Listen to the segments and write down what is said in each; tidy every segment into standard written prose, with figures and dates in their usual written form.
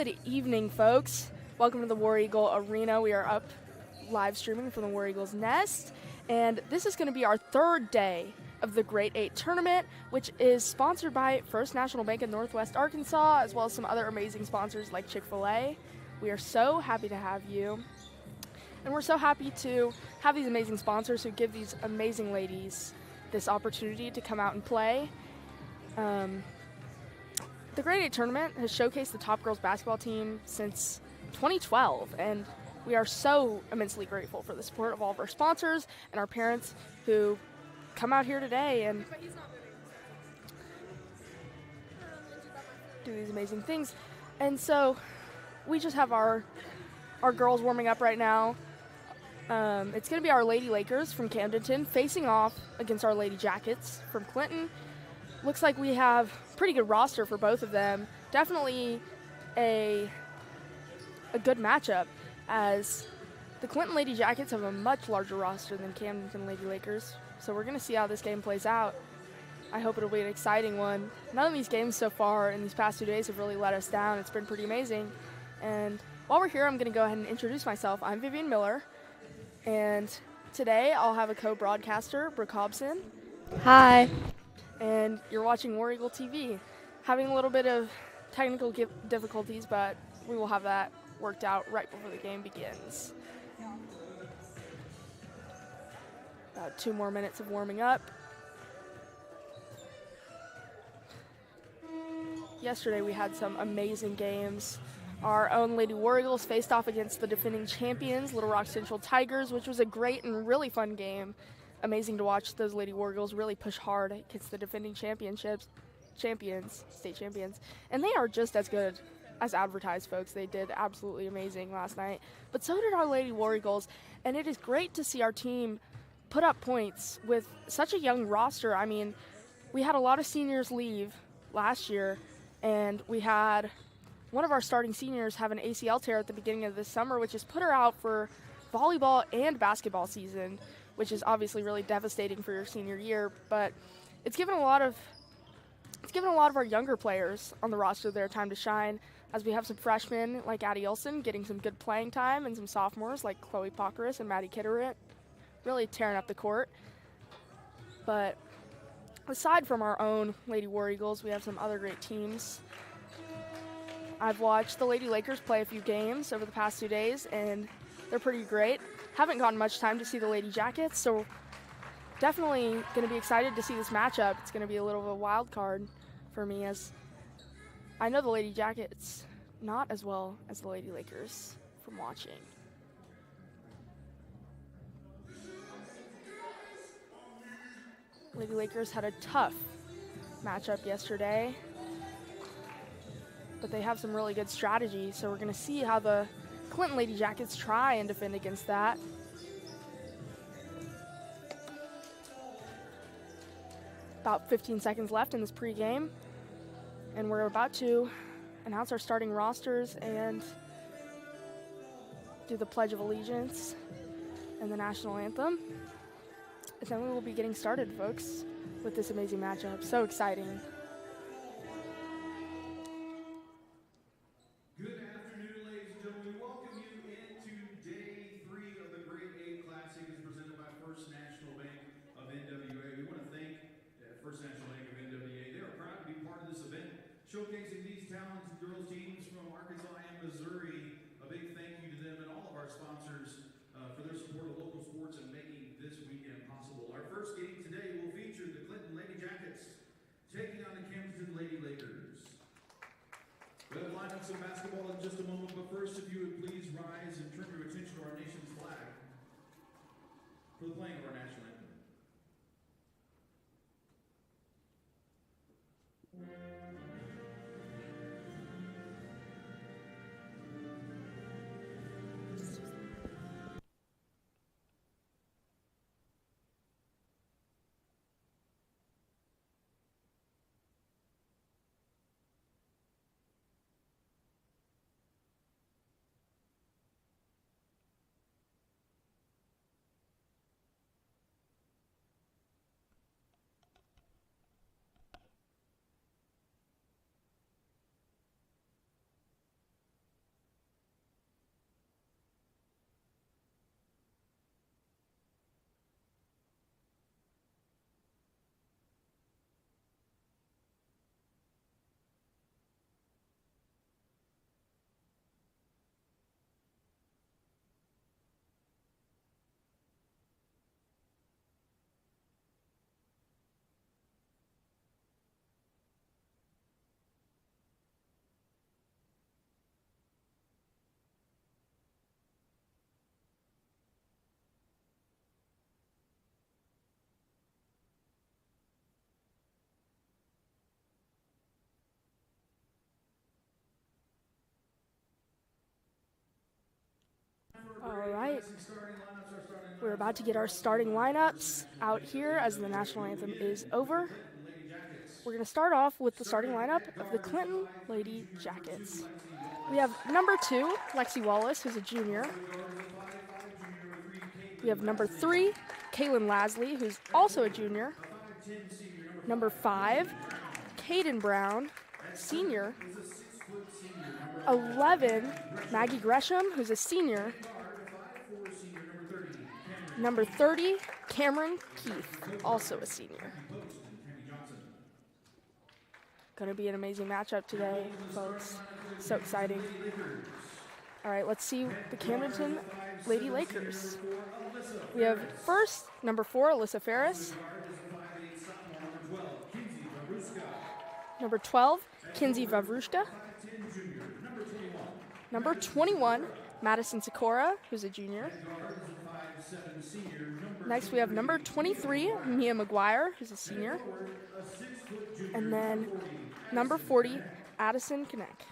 Good evening, folks. Welcome to the War Eagle Arena. We are up live streaming from the War Eagle's Nest, and this is going to be our third day of the Grade 8 tournament, which is sponsored by First National Bank of Northwest Arkansas, as well as some other amazing sponsors like Chick-fil-A. We are so happy to have you, and we're so happy to have these amazing sponsors who give these amazing ladies this opportunity to come out and play. The Grade 8 tournament has showcased the top girls basketball team since 2012, and we are so immensely grateful for the support of all of our sponsors and our parents who come out here today and do these amazing things. And so we just have our girls warming up right now. It's going to be our Lady Lakers from Camdenton facing off against our Lady Jackets from Clinton. Looks like we have a pretty good roster for both of them. Definitely a good matchup, as the Clinton Lady Jackets have a much larger roster than Camdenton Lady Lakers. So we're going to see how this game plays out. I hope it'll be an exciting one. None of these games so far in these past 2 days have really let us down. It's been pretty amazing. And while we're here, I'm going to go ahead and introduce myself. I'm Vivian Miller, and today I'll have a co-broadcaster, Brooke Hobson. Hi. And you're watching War Eagle TV. Having a little bit of technical difficulties, but we will have that worked out right before the game begins. About 2 more minutes of warming up. Yesterday we had some amazing games. Our own Lady War Eagles faced off against the defending champions, Little Rock Central Tigers, which was a great and really fun game. Amazing to watch those Lady War Eagles really push hard against the defending state champions. And they are just as good as advertised, folks. They did absolutely amazing last night. But so did our Lady War Eagles. And it is great to see our team put up points with such a young roster. I mean, we had a lot of seniors leave last year, and we had one of our starting seniors have an ACL tear at the beginning of this summer, which has put her out for volleyball and basketball season, which is obviously really devastating for your senior year. But it's given a lot of our younger players on the roster their time to shine, as we have some freshmen like Addie Olson getting some good playing time, and some sophomores like Chloe Pockeris and Maddie Kitterit really tearing up the court. But aside from our own Lady War Eagles, we have some other great teams. I've watched the Lady Lakers play a few games over the past 2 days, and they're pretty great. Haven't gotten much time to see the Lady Jackets, so definitely going to be excited to see this matchup. It's going to be a little of a wild card for me, as I know the Lady Jackets not as well as the Lady Lakers from watching. Lady Lakers had a tough matchup yesterday, but they have some really good strategy, so we're going to see how the Clinton Lady Jackets try and defend against that. About 15 seconds left in this pregame, and we're about to announce our starting rosters and do the Pledge of Allegiance and the national anthem. And then we will be getting started, folks, with this amazing matchup. So exciting. Showcasing these talented girls teams from Arkansas and Missouri. A big thank you to them and all of our sponsors for their support of local sports and making this weekend possible. Our first game today will feature the Clinton Lady Jackets taking on the Camdenton Lady Lakers. We'll line up some basketball in just a moment, but first, if you would please rise and turn your attention to our nation's flag for the playing of our national anthem. right. We're about to get our starting lineups out here as the national anthem is over. We're going to start off with the starting lineup of the Clinton Lady Jackets. We have number 2, Lexi Wallace, who's a junior. We have number 3, Kaylin Lasley, who's also a junior. Number 5, Caden Brown, senior. 11, Maggie Gresham, who's a senior. Number 30, Cameron Keith, also a senior. Going to be an amazing matchup today, folks. So exciting. All right, let's see the Camdenton Lady Lakers. We have first, number 4, Alyssa Ferris. Number 12, Kinsey Vavrushka. Number 21, Madison Sikora, who's a junior. Next, we have number 23, Mia McGuire, who's a senior. And then number 40, Addison Kinnick.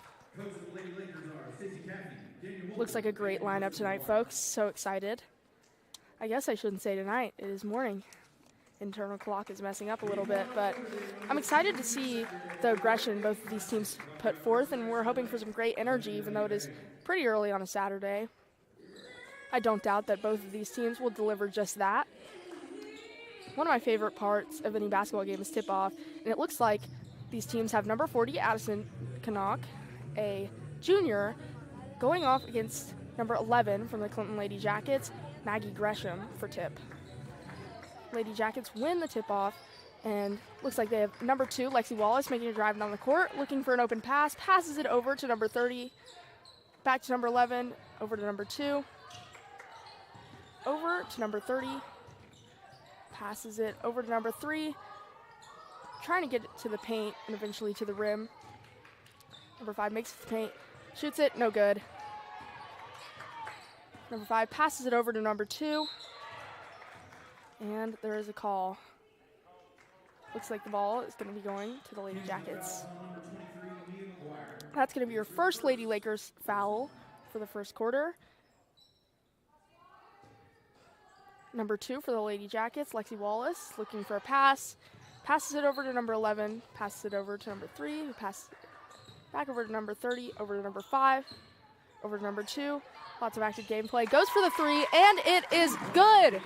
Looks like a great lineup tonight, folks. So excited. I guess I shouldn't say tonight. It is morning. Internal clock is messing up a little bit, but I'm excited to see the aggression both of these teams put forth, and we're hoping for some great energy, even though it is pretty early on a Saturday. I don't doubt that both of these teams will deliver just that. One of my favorite parts of any basketball game is tip-off, and it looks like these teams have number 40, Addison Kinnick, a junior, going off against number 11 from the Clinton Lady Jackets, Maggie Gresham, for tip. Lady Jackets win the tip-off, and looks like they have number 2, Lexi Wallace, making a drive down the court, looking for an open pass, passes it over to number 30, back to number 11, over to number 2, over to number 30, passes it over to number 3, trying to get it to the paint and eventually to the rim. Number 5 makes it to the paint, shoots it, no good. Number 5 passes it over to number 2, and there is a call. Looks like the ball is going to be going to the Lady Jackets. That's going to be your first Lady Lakers foul for the first quarter. Number 2 for the Lady Jackets, Lexi Wallace, looking for a pass. Passes it over to number 11, passes it over to number 3, who passes it back over to number 30, over to number 5, over to number 2. Lots of active gameplay. Goes for the 3, and it is good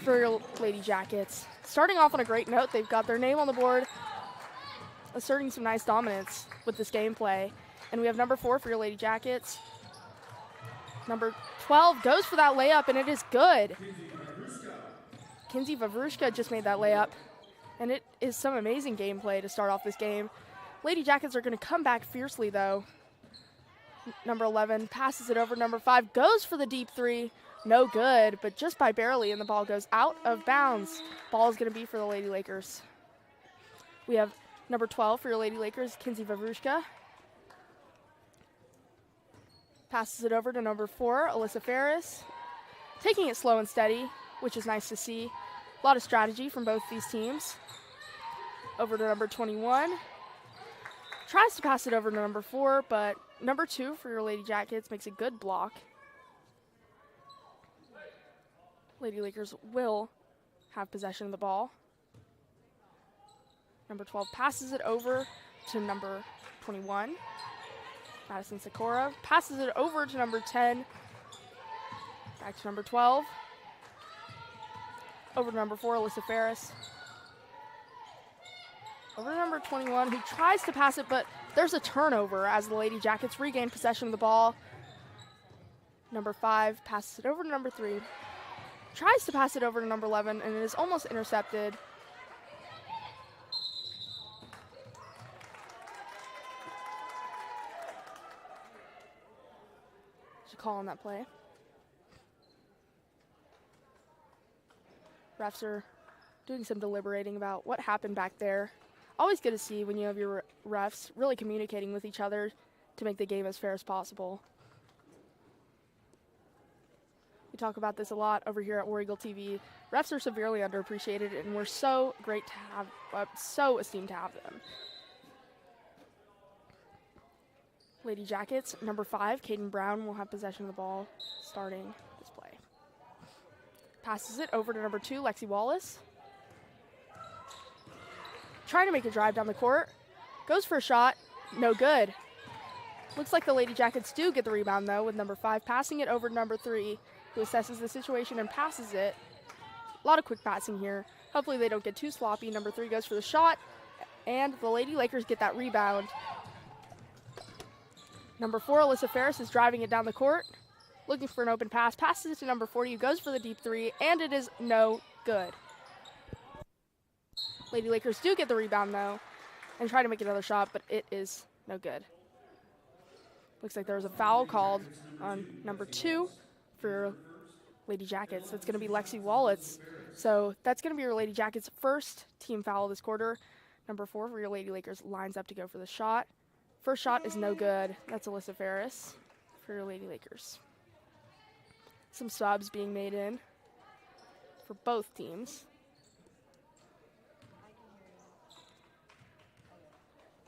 for your Lady Jackets. Starting off on a great note, they've got their name on the board, asserting some nice dominance with this gameplay. And we have number 4 for your Lady Jackets. Number 12 goes for that layup, and it is good. Kinsey Vavrushka just made that layup, and it is some amazing gameplay to start off this game. Lady Jackets are going to come back fiercely, though. Number 11 passes it over. Number 5 goes for the deep 3. No good, but just by barely, and the ball goes out of bounds. Ball is going to be for the Lady Lakers. We have number 12 for your Lady Lakers, Kinsey Vavrushka. Passes it over to number 4, Alyssa Ferris. Taking it slow and steady, which is nice to see. A lot of strategy from both these teams. Over to number 21. Tries to pass it over to number 4, but number 2 for your Lady Jackets makes a good block. Lady Lakers will have possession of the ball. Number 12 passes it over to number 21, Madison Sikora. Passes it over to number 10, back to number 12. Over to number 4, Alyssa Ferris. Over to number 21, who tries to pass it, but there's a turnover as the Lady Jackets regain possession of the ball. Number 5 passes it over to number 3. Tries to pass it over to number 11, and it is almost intercepted. There's a call on that play. Refs are doing some deliberating about what happened back there. Always good to see when you have your refs really communicating with each other to make the game as fair as possible. We talk about this a lot over here at War Eagle TV. Refs are severely underappreciated, and we're so great to have, so esteemed to have them. Lady Jackets, number 5, Caden Brown, will have possession of the ball starting this play. Passes it over to number 2, Lexi Wallace. Trying to make a drive down the court. Goes for a shot. No good. Looks like the Lady Jackets do get the rebound, though, with number 5 passing it over to number 3, who assesses the situation and passes it. A lot of quick passing here. Hopefully they don't get too sloppy. Number 3 goes for the shot, and the Lady Lakers get that rebound. Number 4, Alyssa Ferris, is driving it down the court, looking for an open pass. Passes it to number 40, who goes for the deep 3, and it is no good. Lady Lakers do get the rebound, though, and try to make another shot, but it is no good. Looks like there was a foul called on number 2 for Lady Jackets. That's going to be Lexi Wallace. So that's going to be your Lady Jackets' first team foul this quarter. Number 4 for your Lady Lakers lines up to go for the shot. First shot is no good. That's Alyssa Ferris for your Lady Lakers. Some subs being made in for both teams.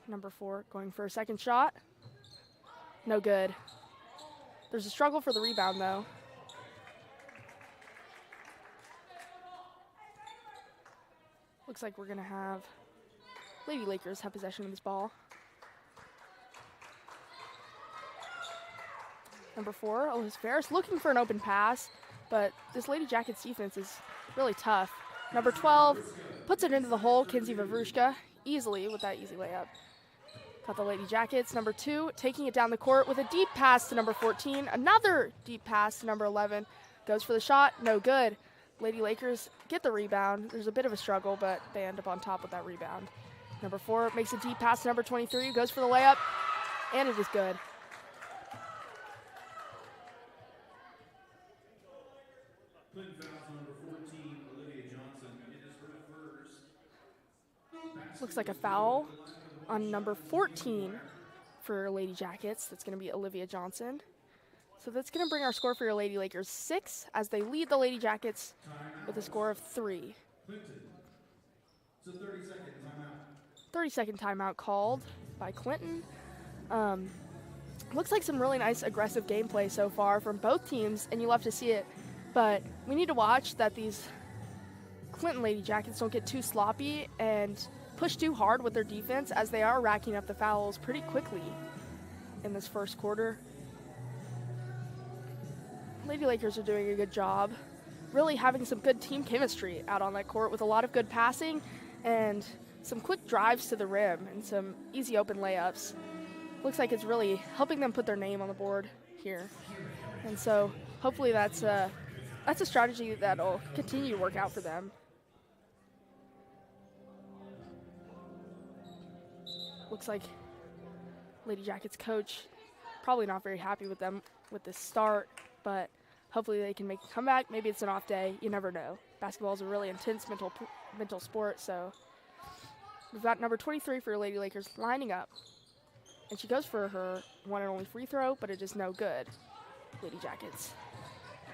Number 4 going for a second shot. No good. There's a struggle for the rebound, though. Looks like we're going to have Lady Lakers have possession of this ball. Number 4, Alyssa Ferris, looking for an open pass, but this Lady Jackets defense is really tough. Number 12 puts it into the hole, Kinsey Vavrushka, easily with that easy layup. Got the Lady Jackets. Number 2 taking it down the court with a deep pass to number 14. Another deep pass to number 11. Goes for the shot. No good. Lady Lakers get the rebound. There's a bit of a struggle, but they end up on top with that rebound. Number 4 makes a deep pass to number 23. Goes for the layup, and it is good. Looks like a foul on number 14 for Lady Jackets. That's going to be Olivia Johnson. So that's going to bring our score for your Lady Lakers 6 as they lead the Lady Jackets with a score of 3. 30-second timeout called by Clinton. Looks like some really nice aggressive gameplay so far from both teams, and you love to see it. But we need to watch that these Clinton Lady Jackets don't get too sloppy and push too hard with their defense, as they are racking up the fouls pretty quickly in this first quarter. Lady Lakers are doing a good job, really having some good team chemistry out on that court with a lot of good passing and some quick drives to the rim and some easy open layups. Looks like it's really helping them put their name on the board here. And so hopefully that's a strategy that'll continue to work out for them. Looks like Lady Jackets coach probably not very happy with them with this start, but hopefully they can make a comeback. Maybe it's an off day. You never know. Basketball is a really intense mental sport, so we've got number 23 for Lady Lakers lining up, and she goes for her one and only free throw, but it is no good. Lady Jackets.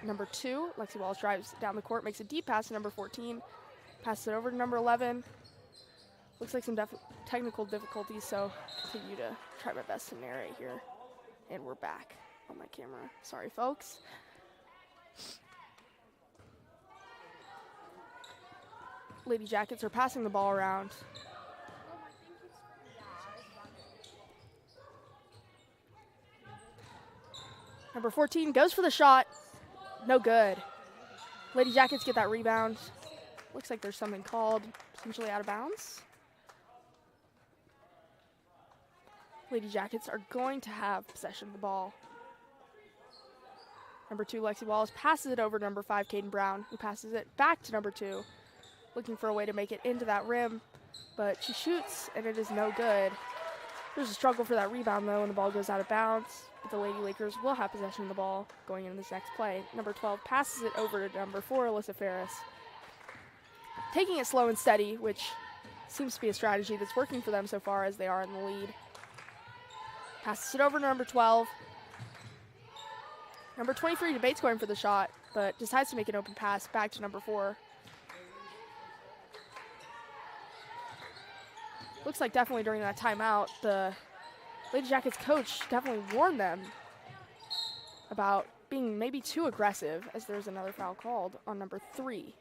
Number 2, Lexi Wallace drives down the court, makes a deep pass to number 14, passes it over to number 11. Looks like some technical difficulties, so continue to try my best to narrate here. And we're back on my camera. Sorry, folks. Lady Jackets are passing the ball around. Number 14 goes for the shot. No good. Lady Jackets get that rebound. Looks like there's something called potentially out of bounds. Lady Jackets are going to have possession of the ball. Number 2, Lexi Wallace passes it over to number 5, Caden Brown, who passes it back to number 2, looking for a way to make it into that rim, but she shoots, and it is no good. There's a struggle for that rebound, though, and the ball goes out of bounds, but the Lady Lakers will have possession of the ball going into this next play. Number 12 passes it over to number 4, Alyssa Ferris, taking it slow and steady, which seems to be a strategy that's working for them so far as they are in the lead. Passes it over to number 12. Number 23 debates going for the shot, but decides to make an open pass back to number 4. Looks like definitely during that timeout, the Lady Jackets coach definitely warned them about being maybe too aggressive, as there's another foul called on number 3.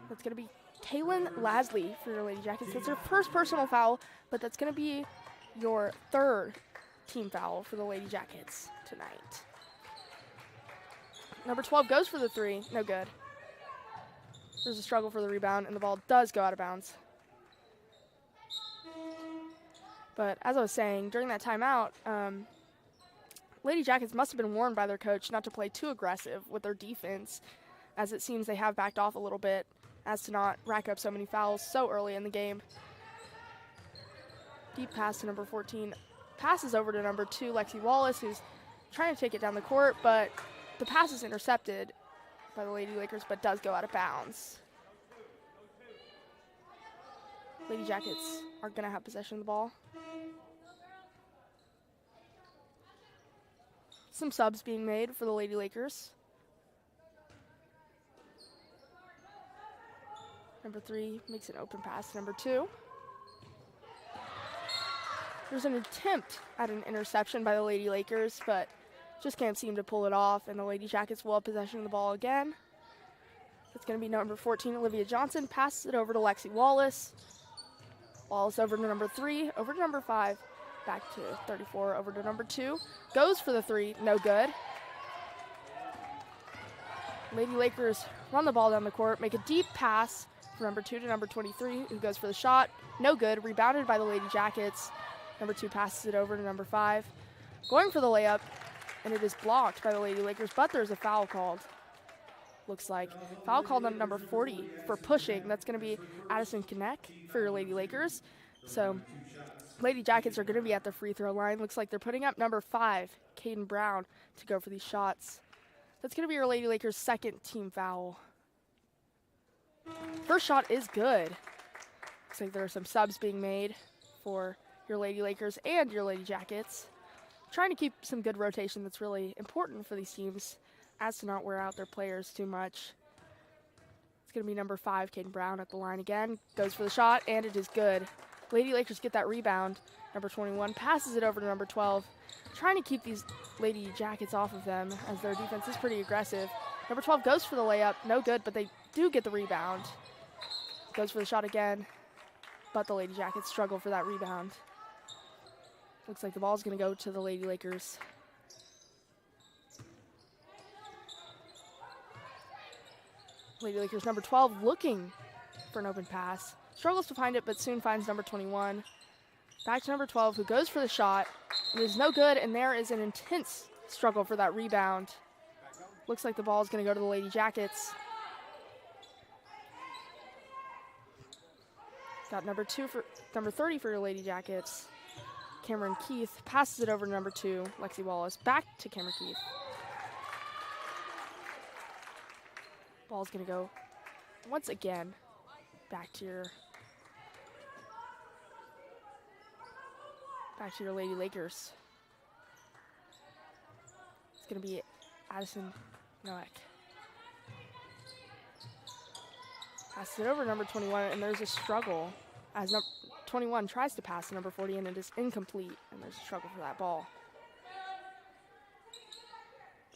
That's going to be Kaylin Lasley for your Lady Jackets. That's her first personal foul, but that's going to be your 3rd team foul for the Lady Jackets tonight. Number 12 goes for the 3. No good. There's a struggle for the rebound, and the ball does go out of bounds. But as I was saying, during that timeout, Lady Jackets must have been warned by their coach not to play too aggressive with their defense, as it seems they have backed off a little bit as to not rack up so many fouls so early in the game. Deep pass to number 14. Passes over to number 2, Lexi Wallace, who's trying to take it down the court, but the pass is intercepted by the Lady Lakers, but does go out of bounds. Lady Jackets are going to have possession of the ball. Some subs being made for the Lady Lakers. Number 3 makes an open pass to number 2. There's an attempt at an interception by the Lady Lakers, but just can't seem to pull it off, and the Lady Jackets will have possession of the ball again. It's going to be number 14, Olivia Johnson, passes it over to Lexi Wallace. Wallace over to number 3, over to number 5, back to 34, over to number 2. Goes for the 3, no good. Lady Lakers run the ball down the court, make a deep pass from number 2 to number 23, who goes for the shot. No good, rebounded by the Lady Jackets. Number 2 passes it over to number 5. Going for the layup, and it is blocked by the Lady Lakers, but there's a foul called. Looks like foul called on number 40 for pushing. That's going to be Addison Kinneck for your Lady Lakers. So Lady Jackets are going to be at the free throw line. Looks like they're putting up number 5, Caden Brown, to go for these shots. That's going to be your Lady Lakers' 2nd team foul. First shot is good. Looks like there are some subs being made for your Lady Lakers and your Lady Jackets. Trying to keep some good rotation that's really important for these teams as to not wear out their players too much. It's going to be number 5, Caden Brown, at the line again. Goes for the shot, and it is good. Lady Lakers get that rebound. Number 21 passes it over to number 12. Trying to keep these Lady Jackets off of them as their defense is pretty aggressive. Number 12 goes for the layup. No good, but they do get the rebound. Goes for the shot again, but the Lady Jackets struggle for that rebound. Looks like the ball's going to go to the Lady Lakers. Lady Lakers number 12 looking for an open pass. Struggles to find it, but soon finds number 21. Back to number 12, who goes for the shot. It is no good, and there is an intense struggle for that rebound. Looks like the ball is going to go to the Lady Jackets. Got number 30 for your Lady Jackets. Cameron Keith passes it over to number 2, Lexi Wallace. Back to Cameron Keith. Ball's going to go once again back to your Lady Lakers. It's going to be Addison Noack. Passes it over to number 21, and there's a struggle as 21 tries to pass to number 40, and it is incomplete, and there's a struggle for that ball.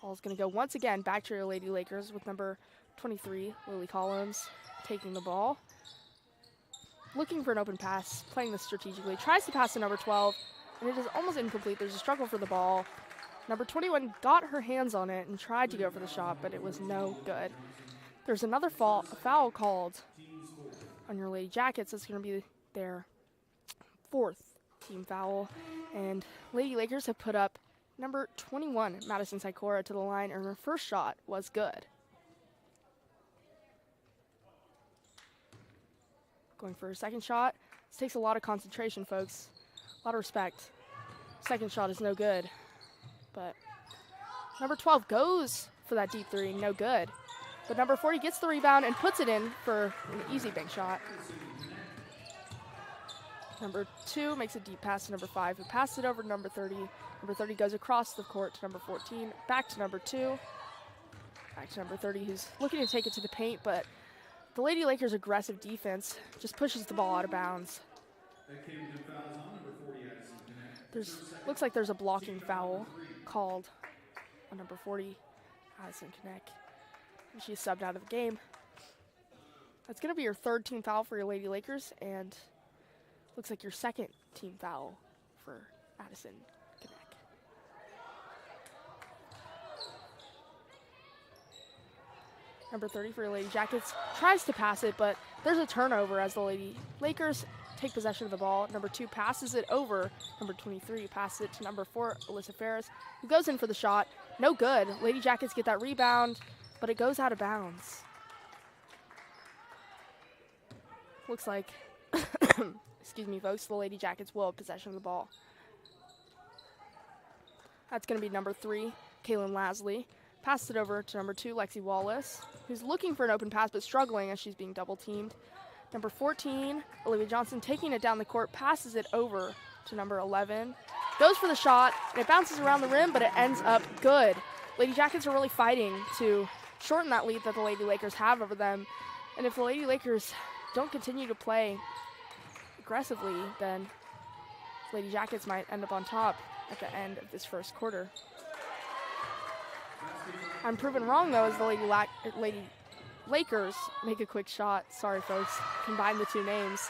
Ball's going to go once again back to your Lady Lakers with number 23, Lily Collins, taking the ball. Looking for an open pass, playing this strategically. Tries to pass to number 12, and it is almost incomplete. There's a struggle for the ball. Number 21 got her hands on it and tried to go for the shot, but it was no good. There's another foul called on your Lady Jackets. It's going to be their 4th team foul. And Lady Lakers have put up number 21, Madison Sikora, to the line, and her first shot was good. Going for her second shot. This takes a lot of concentration, folks. A lot of respect. Second shot is no good. But number 12 goes for that deep 3, no good. But number 40 gets the rebound and puts it in for an easy bank shot. Number 2 makes a deep pass to number 5, who passes it over to number 30. Number 30 goes across the court to number 14, back to number 2. Back to number 30, who's looking to take it to the paint, but the Lady Lakers' aggressive defense just pushes the ball out of bounds. Looks like there's a blocking foul called on number 40, Addison Knecht. She's subbed out of the game. That's going to be your third team foul for your Lady Lakers, and looks like your second team foul for Addison Knecht. Number 30 for your Lady Jackets tries to pass it, but there's a turnover as the Lady Lakers take possession of the ball. Number 2 passes it over. Number 23 passes it to number 4, Alyssa Ferris, who goes in for the shot. No good. Lady Jackets get that rebound, but it goes out of bounds. Looks like, excuse me, folks, the Lady Jackets will have possession of the ball. That's going to be number 3, Kaylin Lasley. Passes it over to number 2, Lexi Wallace, who's looking for an open pass but struggling as she's being double-teamed. Number 14, Olivia Johnson, taking it down the court, passes it over to number 11. Goes for the shot, and it bounces around the rim, but it ends up good. Lady Jackets are really fighting to shorten that lead that the Lady Lakers have over them. And if the Lady Lakers don't continue to play aggressively, then Lady Jackets might end up on top at the end of this first quarter. I'm proven wrong, though, as the Lady Lakers make a quick shot. Sorry, folks. Combine the two names.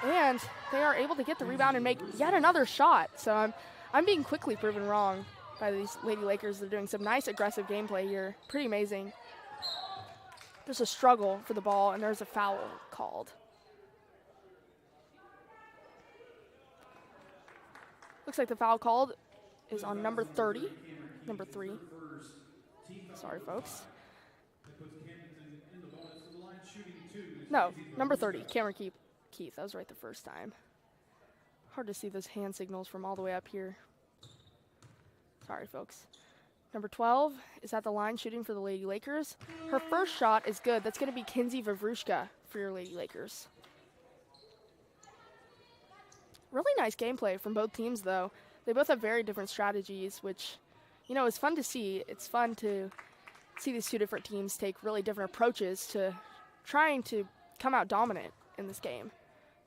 And they are able to get the rebound and make yet another shot. So I'm being quickly proven wrong by these Lady Lakers. They're doing some nice aggressive gameplay here. Pretty amazing. There's a struggle for the ball, and there's a foul called. Looks like the foul called is on number 30, number 3. Sorry, folks. No, number 30, Cameron Keith. That was right the first time. Hard to see those hand signals from all the way up here. Sorry, folks. Number 12 is at the line shooting for the Lady Lakers. Her first shot is good. That's going to be Kinsey Vavrushka for your Lady Lakers. Really nice gameplay from both teams, though. They both have very different strategies, which, you know, is fun to see. It's fun to see these two different teams take really different approaches to trying to come out dominant in this game.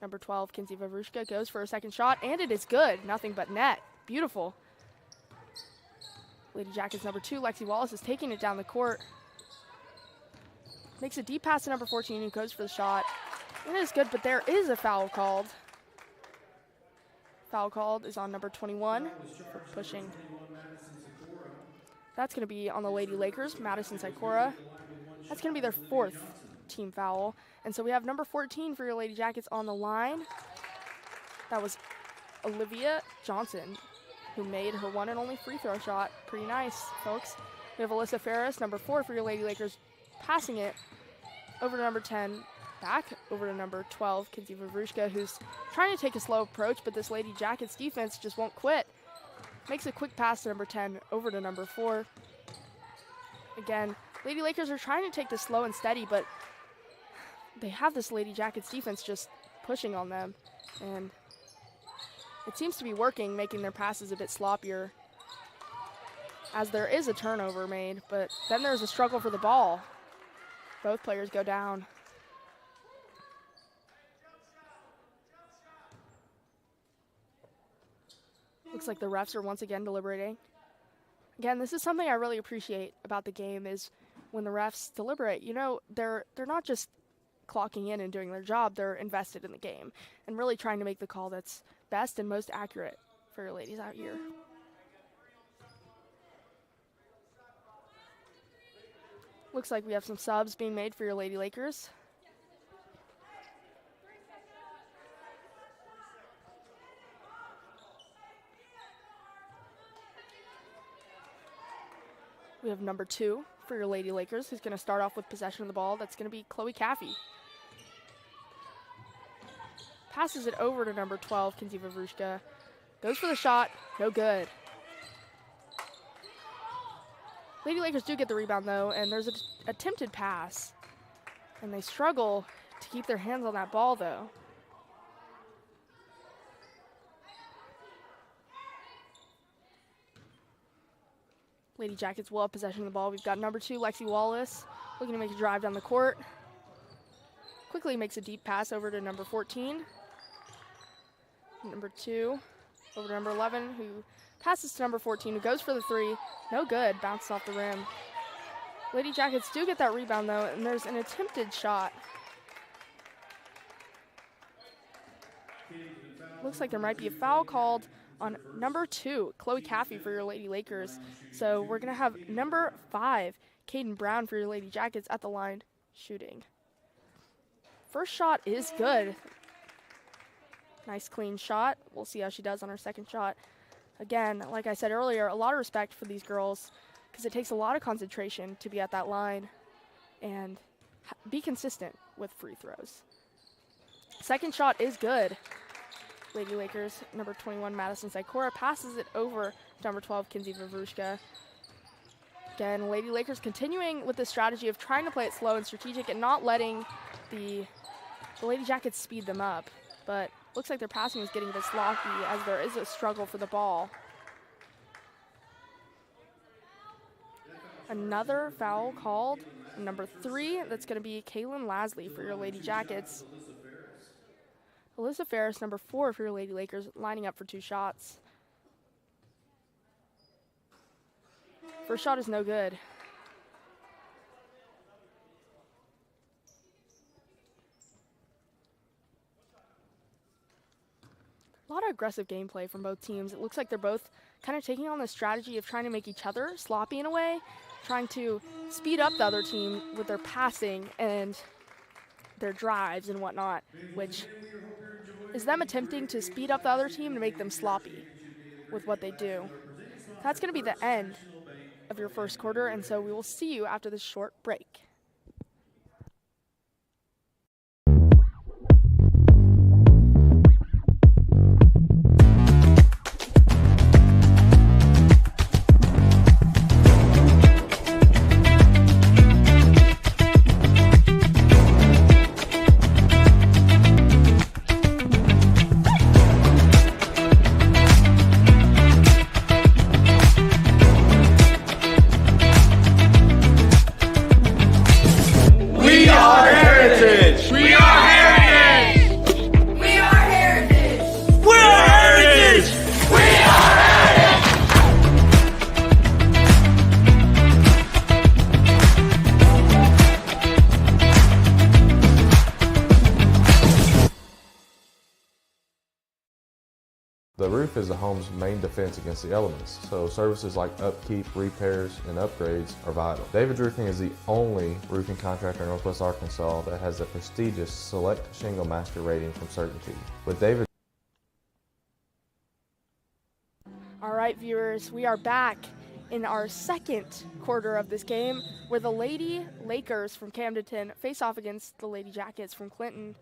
Number 12, Kinsey Vavrushka, goes for a second shot, and it is good. Nothing but net. Beautiful. Lady Jackets number 2, Lexi Wallace, is taking it down the court. Makes a deep pass to number 14, who goes for the shot. It is good, but there is a foul called. Foul called is on number 21 for pushing. That's going to be on the Lady Lakers, Madison Sikora. That's going to be their 4th team foul. And so we have number 14 for your Lady Jackets on the line. That was Olivia Johnson, who made her one and only free throw shot. Pretty nice, folks. We have Alyssa Ferris, number 4 for your Lady Lakers, passing it over to number 10, back over to number 12, Kinsey Vavrushka, who's trying to take a slow approach, but this Lady Jackets defense just won't quit. Makes a quick pass to number 10, over to number 4. Again, Lady Lakers are trying to take this slow and steady, but they have this Lady Jackets defense just pushing on them. And it seems to be working, making their passes a bit sloppier, as there is a turnover made, but then there's a struggle for the ball. Both players go down. Looks like the refs are once again deliberating. Again, this is something I really appreciate about the game, is when the refs deliberate, you know, they're not just clocking in and doing their job, they're invested in the game and really trying to make the call that's best and most accurate for your ladies out here. Looks like we have some subs being made for your Lady Lakers. We have number 2 for your Lady Lakers, who's going to start off with possession of the ball. That's going to be Chloe Caffey. Passes it over to number 12, Kinsey Vavrushka. Goes for the shot. No good. Lady Lakers do get the rebound, though, and there's an attempted pass. And they struggle to keep their hands on that ball, though. Lady Jackets will have possession of the ball. We've got number 2, Lexi Wallace, looking to make a drive down the court. Quickly makes a deep pass over to number 14. Number 2 Over to number 11, who passes to number 14, who goes for the three. No good, bounced off the rim. Lady Jackets do get that rebound, though, and there's an attempted shot. Looks like there might be a foul called on number 2, Chloe Caffey for your Lady Lakers. So we're going to have number 5, Caden Brown for your Lady Jackets at the line shooting. First shot is good. Nice clean shot. We'll see how she does on her second shot. Again, like I said earlier, a lot of respect for these girls because it takes a lot of concentration to be at that line and be consistent with free throws. Second shot is good. Lady Lakers, number 21, Madison Sikora, passes it over to number 12, Kinsey Vavrushka. Again, Lady Lakers continuing with the strategy of trying to play it slow and strategic and not letting the Lady Jackets speed them up. But looks like their passing is getting a bit sloppy as there is a struggle for the ball. Another foul called, number 3, that's going to be Kaylin Lasley for your Lady Jackets. Alyssa Ferris, number 4 for your Lady Lakers, lining up for 2 shots. First shot is no good. A lot of aggressive gameplay from both teams. It looks like they're both kind of taking on the strategy of trying to make each other sloppy in a way, trying to speed up the other team with their passing and their drives and whatnot, which is them attempting to speed up the other team to make them sloppy with what they do. That's going to be the end of your first quarter, and so we will see you after this short break. The roof is the home's main defense against the elements, so services like upkeep, repairs, and upgrades are vital. David's Roofing is the only roofing contractor in Northwest Arkansas that has the prestigious Select Shingle Master rating from Certainty. With David. All right, viewers, we are back in our second quarter of this game where the Lady Lakers from Camdenton face off against the Lady Jackets from Clinton.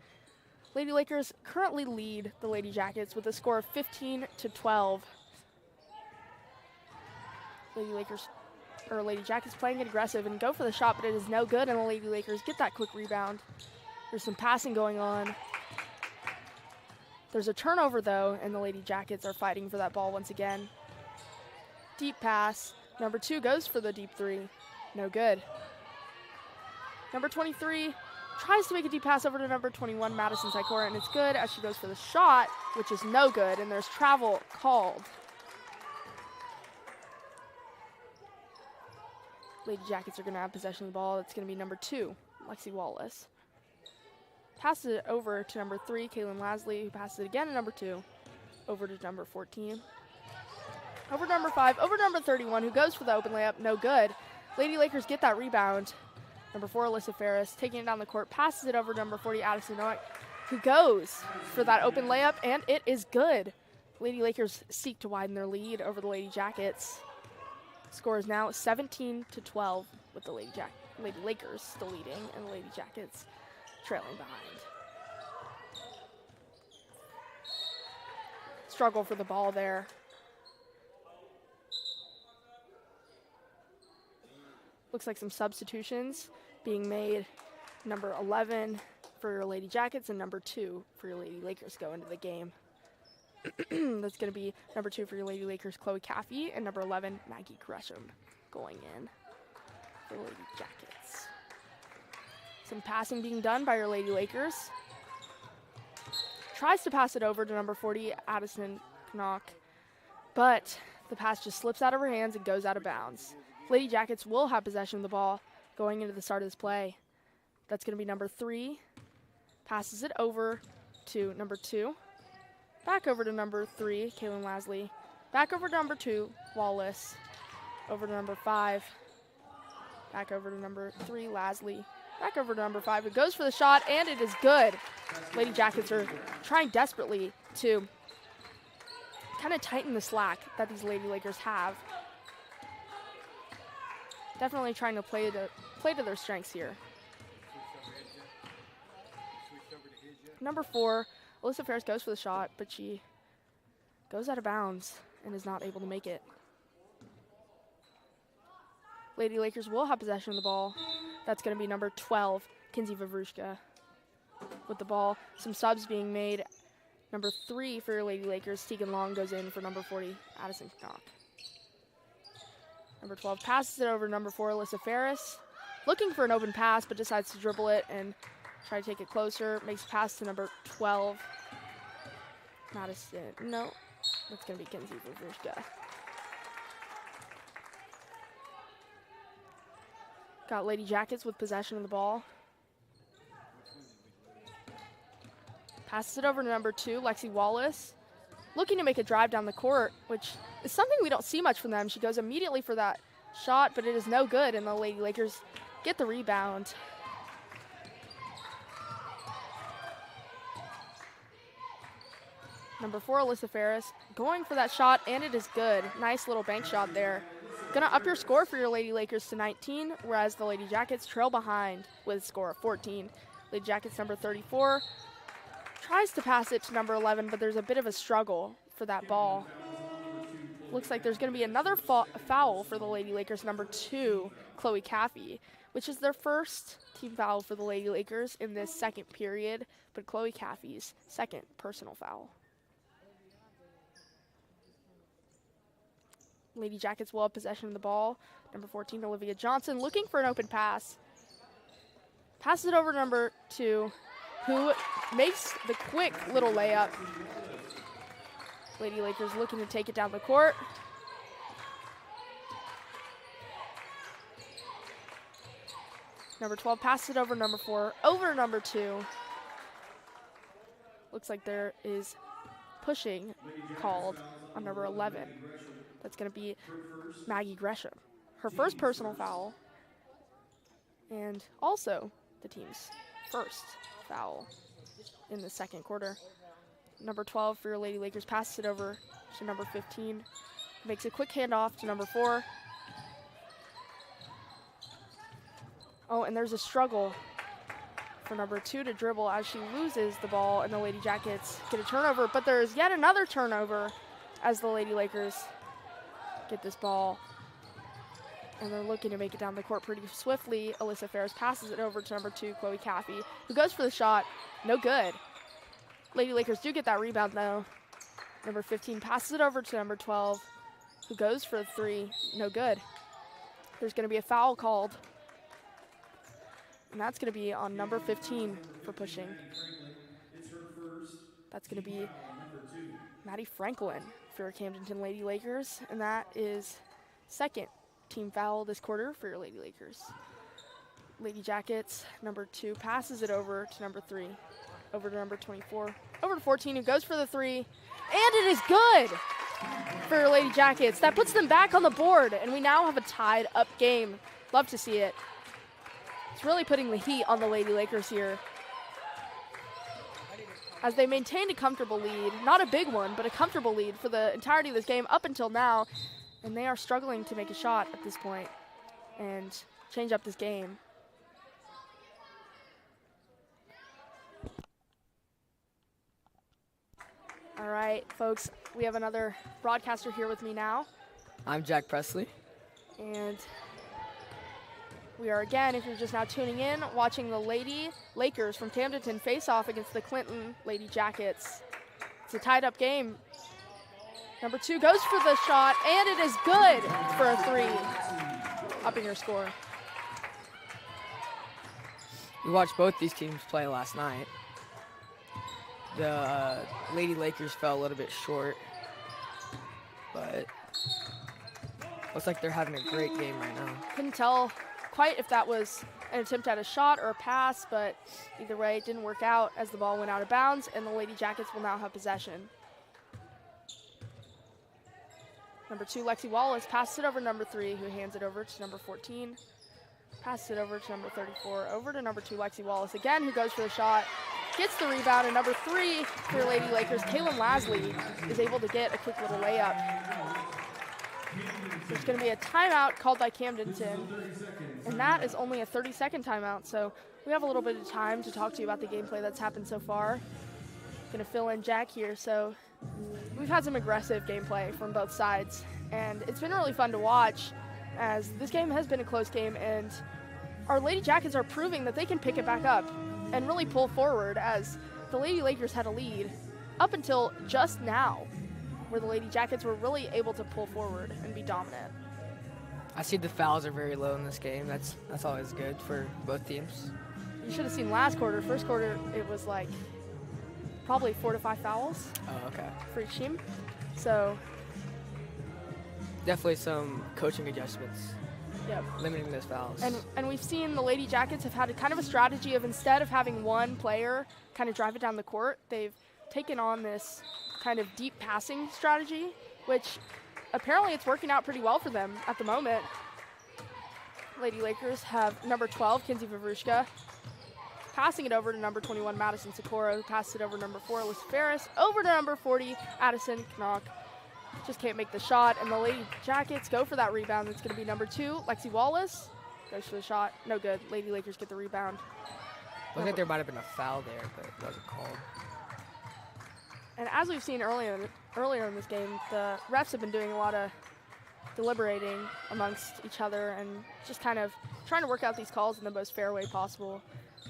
Lady Lakers currently lead the Lady Jackets with a score of 15-12. Lady Jackets playing it aggressive and go for the shot, but it is no good, and the Lady Lakers get that quick rebound. There's some passing going on. There's a turnover, though, and the Lady Jackets are fighting for that ball once again. Deep pass. Number 2 goes for the deep 3. No good. Number 23 tries to make a deep pass over to number 21, Madison Sikora, and it's good as she goes for the shot, which is no good, and there's travel called. Lady Jackets are going to have possession of the ball. It's going to be number 2, Lexi Wallace. Passes it over to number 3, Kaylin Lasley, who passes it again to number 2, over to number 14. Over to number 5, over to number 31, who goes for the open layup, no good. Lady Lakers get that rebound. Number 4, Alyssa Ferris, taking it down the court, passes it over to number 40, Addison Noack, who goes for that open layup, and it is good. Lady Lakers seek to widen their lead over the Lady Jackets. Score is now 17-12 with the Lady Lakers still leading and the Lady Jackets trailing behind. Struggle for the ball there. Looks like some substitutions being made. Number 11 for your Lady Jackets and number 2 for your Lady Lakers go into the game. That's going to be number 2 for your Lady Lakers, Chloe Caffey, and number 11, Maggie Gresham, going in for the Lady Jackets. Some passing being done by your Lady Lakers. Tries to pass it over to number 40, Addison Knock, But the pass just slips out of her hands and goes out of bounds. Lady Jackets will have possession of the ball going into the start of this play. That's going to be number 3. Passes it over to number 2. Back over to number 3, Kaylin Lasley. Back over to number 2, Wallace. Over to number 5. Back over to number 3, Lasley. Back over to number 5. It goes for the shot, and it is good. Lady Jackets are trying desperately to kind of tighten the slack that these Lady Lakers have. Definitely trying to play to their strengths here. Number 4, Alyssa Ferris goes for the shot, but she goes out of bounds and is not able to make it. Lady Lakers will have possession of the ball. That's going to be number 12, Kinsey Vavrushka. With the ball, some subs being made. Number 3 for your Lady Lakers, Tegan Long goes in for number 40, Addison Knock. Number 12 passes it over to number 4, Alyssa Ferris. Looking for an open pass, but decides to dribble it and try to take it closer. Makes a pass to number 12, Madison. No, that's going to be Kinsey Vavrushka. Got Lady Jackets with possession of the ball. Passes it over to number 2, Lexi Wallace. Looking to make a drive down the court, which is something we don't see much from them. She goes immediately for that shot, but it is no good, and the Lady Lakers get the rebound. Number 4, Alyssa Ferris, going for that shot, and it is good. Nice little bank shot there. Gonna up your score for your Lady Lakers to 19, whereas the Lady Jackets trail behind with a score of 14. Lady Jackets number 34 tries to pass it to number 11, but there's a bit of a struggle for that ball. Looks like there's gonna be another foul for the Lady Lakers number 2, Chloe Caffey, which is their first team foul for the Lady Lakers in this second period, but Chloe Caffey's second personal foul. Lady Jackets will have possession of the ball. Number 14, Olivia Johnson, looking for an open pass. Passes it over to number 2, who makes the quick little layup. Lady Lakers looking to take it down the court. Number 12 passes it over to number 4, over to number 2. Looks like there is pushing called on number 11. That's going to be Maggie Gresham. Her first personal foul, and also the team's first foul in the second quarter. Number 12 for your Lady Lakers passes it over to number 15. Makes a quick handoff to number 4. Oh, and there's a struggle for number 2 to dribble as she loses the ball, and the Lady Jackets get a turnover, but there's yet another turnover as the Lady Lakers get this ball, and they're looking to make it down the court pretty swiftly. Alyssa Ferris passes it over to number 2, Chloe Caffey, who goes for the shot. No good. Lady Lakers do get that rebound, though. Number 15 passes it over to number 12, who goes for the 3. No good. There's going to be a foul called, and that's going to be on number 15 for pushing. That's going to be Maddie Franklin for your Camdenton Lady Lakers, and that is second team foul this quarter for your Lady Lakers. Lady Jackets, number 2, passes it over to number 3, over to number 24, over to 14, who goes for the 3, and it is good for your Lady Jackets. That puts them back on the board, and we now have a tied up game. Love to see it. It's really putting the heat on the Lady Lakers here, as they maintained a comfortable lead, not a big one, but a comfortable lead for the entirety of this game up until now, and they are struggling to make a shot at this point and change up this game. All right, folks, we have another broadcaster here with me now. I'm Jack Presley. And we are again, if you're just now tuning in, watching the Lady Lakers from Camdenton face off against the Clinton Lady Jackets. It's a tied up game. Number 2 goes for the shot, and it is good for a 3, upping your score. We watched both these teams play last night. The Lady Lakers fell a little bit short but looks like they're having a great game right now. Couldn't tell quite if that was an attempt at a shot or a pass, but either way, it didn't work out as the ball went out of bounds, and the Lady Jackets will now have possession. Number 2, Lexi Wallace, passes it over to number 3, who hands it over to number 14. Passes it over to number 34, over to number 2, Lexi Wallace again, who goes for the shot, gets the rebound, and number 3 for your Lady Lakers, Kaylin Lasley, is able to get a quick little layup. There's going to be a timeout called by Camdenton, and that is only a 30-second timeout, so we have a little bit of time to talk to you about the gameplay that's happened so far. Going to fill in Jack here, so we've had some aggressive gameplay from both sides, and it's been really fun to watch, as this game has been a close game, and our Lady Jackets are proving that they can pick it back up and really pull forward, as the Lady Lakers had a lead up until just now, where the Lady Jackets were really able to pull forward and be dominant. I see the fouls are very low in this game. That's always good for both teams. You should have seen last quarter. First quarter, it was like probably 4 to 5 fouls Oh, okay. for each team. So, Definitely some coaching adjustments, yeah. limiting those fouls. And we've seen the Lady Jackets have had a kind of a strategy of, instead of having one player kind of drive it down the court, they've taken on this kind of deep passing strategy, which apparently it's working out pretty well for them at the moment. Lady Lakers have number 12, Kinsey Vavrushka, passing it over to number 21, Madison Sikora, who passes it over to number 4, Alyssa Ferris, over to number 40, Addison Knock. Just can't make the shot, and the Lady Jackets go for that rebound. It's going to be number 2, Lexi Wallace, goes for the shot. No good. Lady Lakers get the rebound. Looks like there might have been a foul there, but it wasn't called. And as we've seen earlier in this game, the refs have been doing a lot of deliberating amongst each other and just kind of trying to work out these calls in the most fair way possible.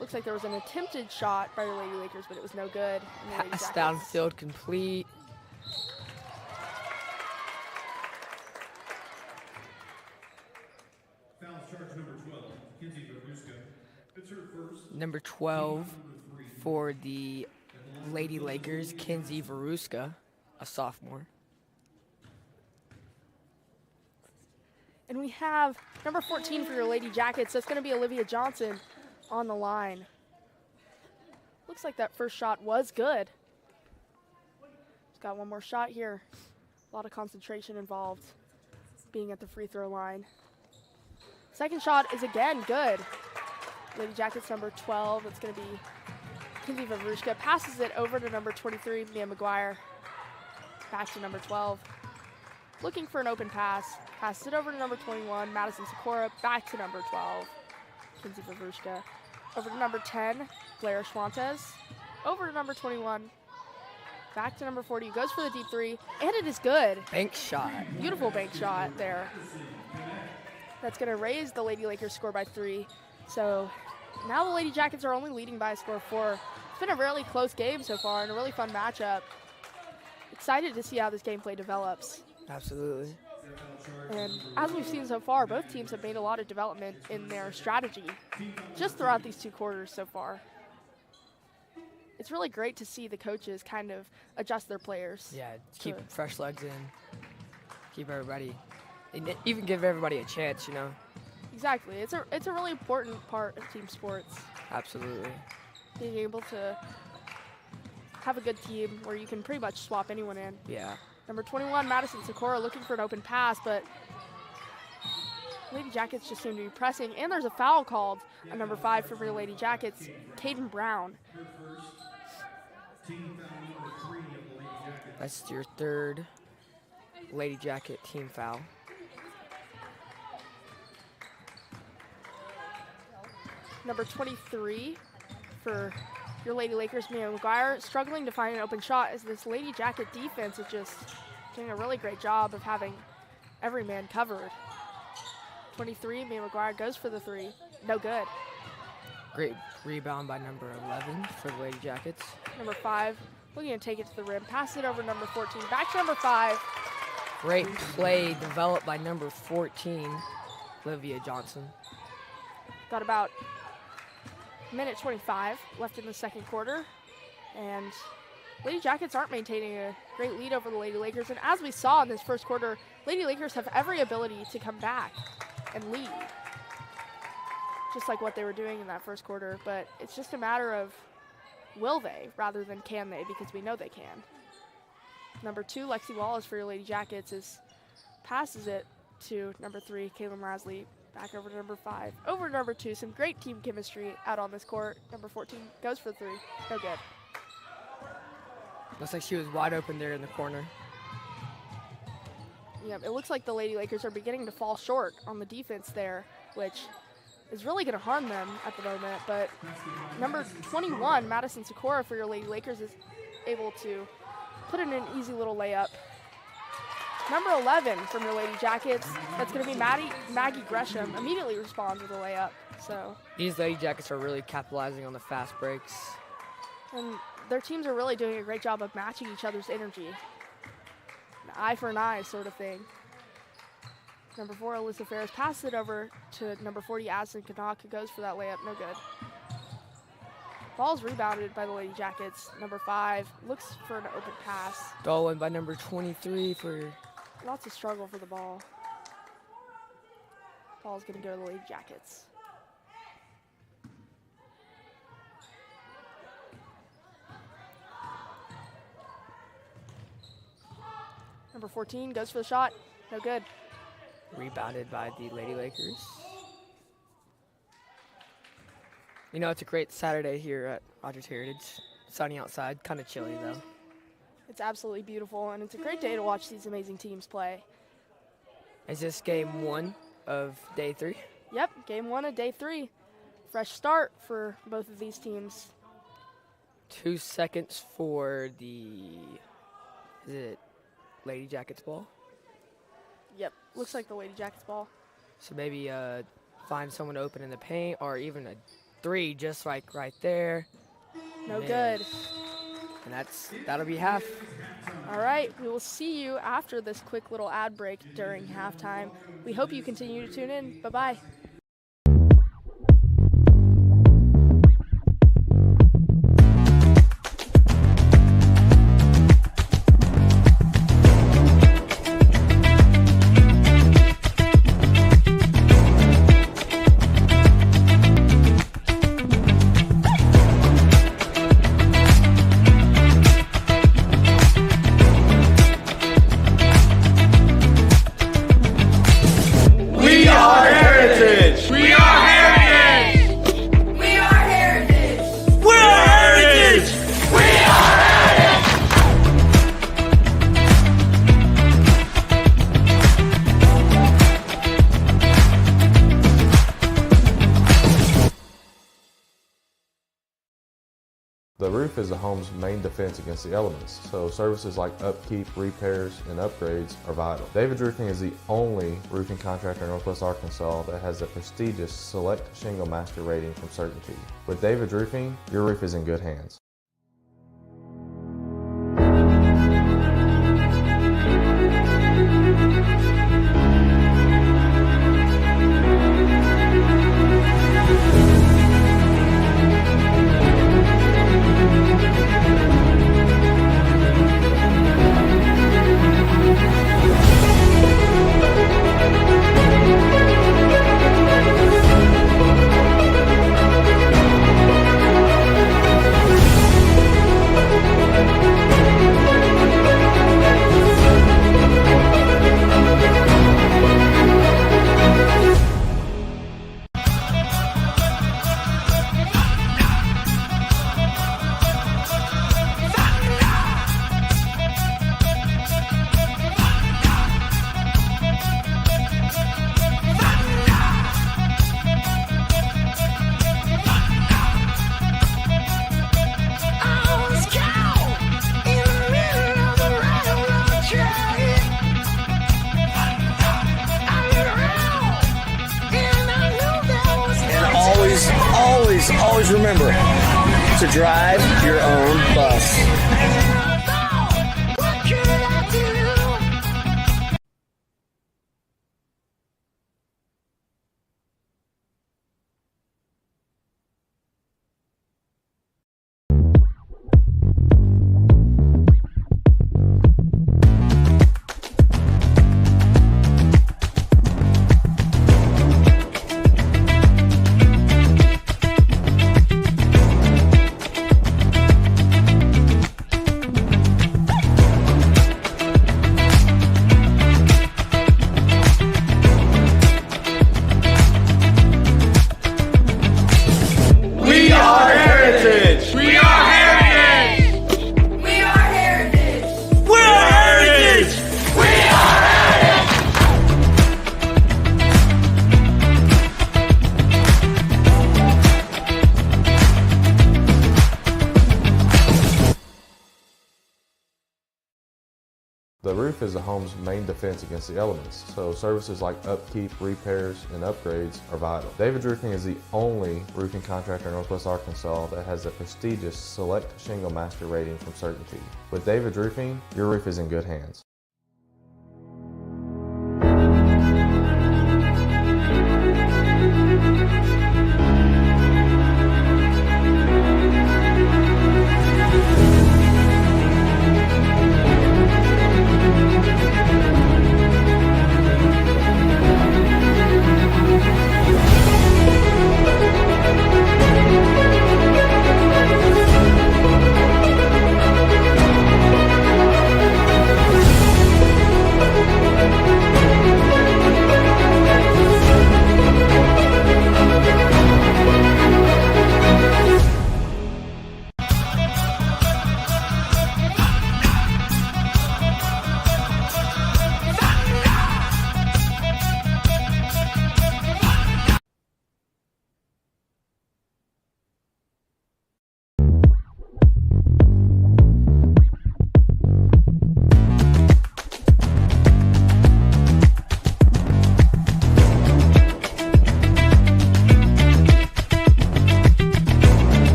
Looks like there was an attempted shot by the Lady Lakers, but it was no good. And the Lady Pass Jackets- downfield complete. Fouls charge number 12, Kinsey Vavrushka. It's her first. Number 12 for the Lady Lakers, Kinsey Vavrushka, a sophomore. And we have number 14 for your Lady Jackets. That's going to be Olivia Johnson on the line. Looks like that first shot was good. She's got one more shot here. A lot of concentration involved being at the free throw line. Second shot is again good. Lady Jackets number 12. It's going to be Kinsey Vavrushka. Passes it over to number 23, Mia McGuire. Back to number 12. Looking for an open pass. Passes it over to number 21, Madison Sikora. Back to number 12, Kinsey Vavrushka. Over to number 10, Blair Schwantes. Over to number 21. Back to number 40. Goes for the deep 3, and it is good. Bank shot. Beautiful bank shot there. That's going to raise the Lady Lakers score by 3. So now the Lady Jackets are only leading by a score of 4. It's been a really close game so far and a really fun matchup. Excited to see how this gameplay develops. Absolutely. And as we've seen so far, both teams have made a lot of development in their strategy just throughout these 2 quarters so far. It's really great to see the coaches kind of adjust their players. Yeah, keep fresh legs in. Keep everybody, and even give everybody a chance, you know? Exactly. It's a really important part of team sports. Absolutely. Being able to have a good team where you can pretty much swap anyone in. Yeah. Number 21, Madison Sikora, looking for an open pass, but Lady Jackets just seem to be pressing, and there's a foul called on number 5 for your Lady Jackets, Caden Brown. That's your 3rd Lady Jacket team foul. Number 23 for your Lady Lakers, Mia McGuire, struggling to find an open shot as this Lady Jacket defense is just doing a really great job of having every man covered. 23, Mia McGuire goes for the 3. No good. Great rebound by number 11 for the Lady Jackets. Number 5, looking to take it to the rim. Pass it over to number 14. Back to number 5. Great play developed by number 14, Olivia Johnson. Got about minute 25 left in the second quarter. And Lady Jackets aren't maintaining a great lead over the Lady Lakers, and as we saw in this first quarter, Lady Lakers have every ability to come back and lead, just like what they were doing in that first quarter, but it's just a matter of will they rather than can they, because we know they can. Number 2, Lexi Wallace for your Lady Jackets passes it to number 3, Kaylin Rasley. Back over to number 5. Over to number 2. Some great team chemistry out on this court. Number 14 goes for 3. No good. Looks like she was wide open there in the corner. Yep, it looks like the Lady Lakers are beginning to fall short on the defense there, which is really going to harm them at the moment. But number 21, Madison Sikora for your Lady Lakers, is able to put in an easy little layup. Number 11 from your Lady Jackets, that's going to be Maggie Gresham, immediately responds with a layup. So these Lady Jackets are really capitalizing on the fast breaks. And their teams are really doing a great job of matching each other's energy. An eye for an eye sort of thing. Number 4, Alyssa Ferris passes it over to number 40, Addison Kanak, who goes for that layup. No good. Ball's rebounded by the Lady Jackets. Number 5 looks for an open pass. Stolen by number 23 for... Lots of struggle for the ball. Ball's going to go to the Lady Jackets. Number 14 goes for the shot. No good. Rebounded by the Lady Lakers. You know, it's a great Saturday here at Rogers Heritage. Sunny outside, kind of chilly though. It's absolutely beautiful, and it's a great day to watch these amazing teams play. Is this game 1 of day 3? Yep, game 1 of day 3. Fresh start for both of these teams. 2 seconds for the, is it Lady Jackets ball? Yep, looks like the Lady Jackets ball. So maybe find someone open in the paint, or even a 3 just like right there. No good. And that'll be half. All right, we will see you after this quick little ad break during halftime. We hope you continue to tune in. Bye-bye. The roof is the home's main defense against the elements, so services like upkeep, repairs, and upgrades are vital. David's Roofing is the only roofing contractor in Northwest Arkansas that has the prestigious Select Shingle Master rating from Certainty. With David's Roofing, your roof is in good hands. Always remember to drive your own bus. The roof is the home's main defense against the elements, so services like upkeep, repairs, and upgrades are vital. David's Roofing is the only roofing contractor in Northwest Arkansas that has the prestigious Select Shingle Master rating from Certainty. With David's Roofing, your roof is in good hands.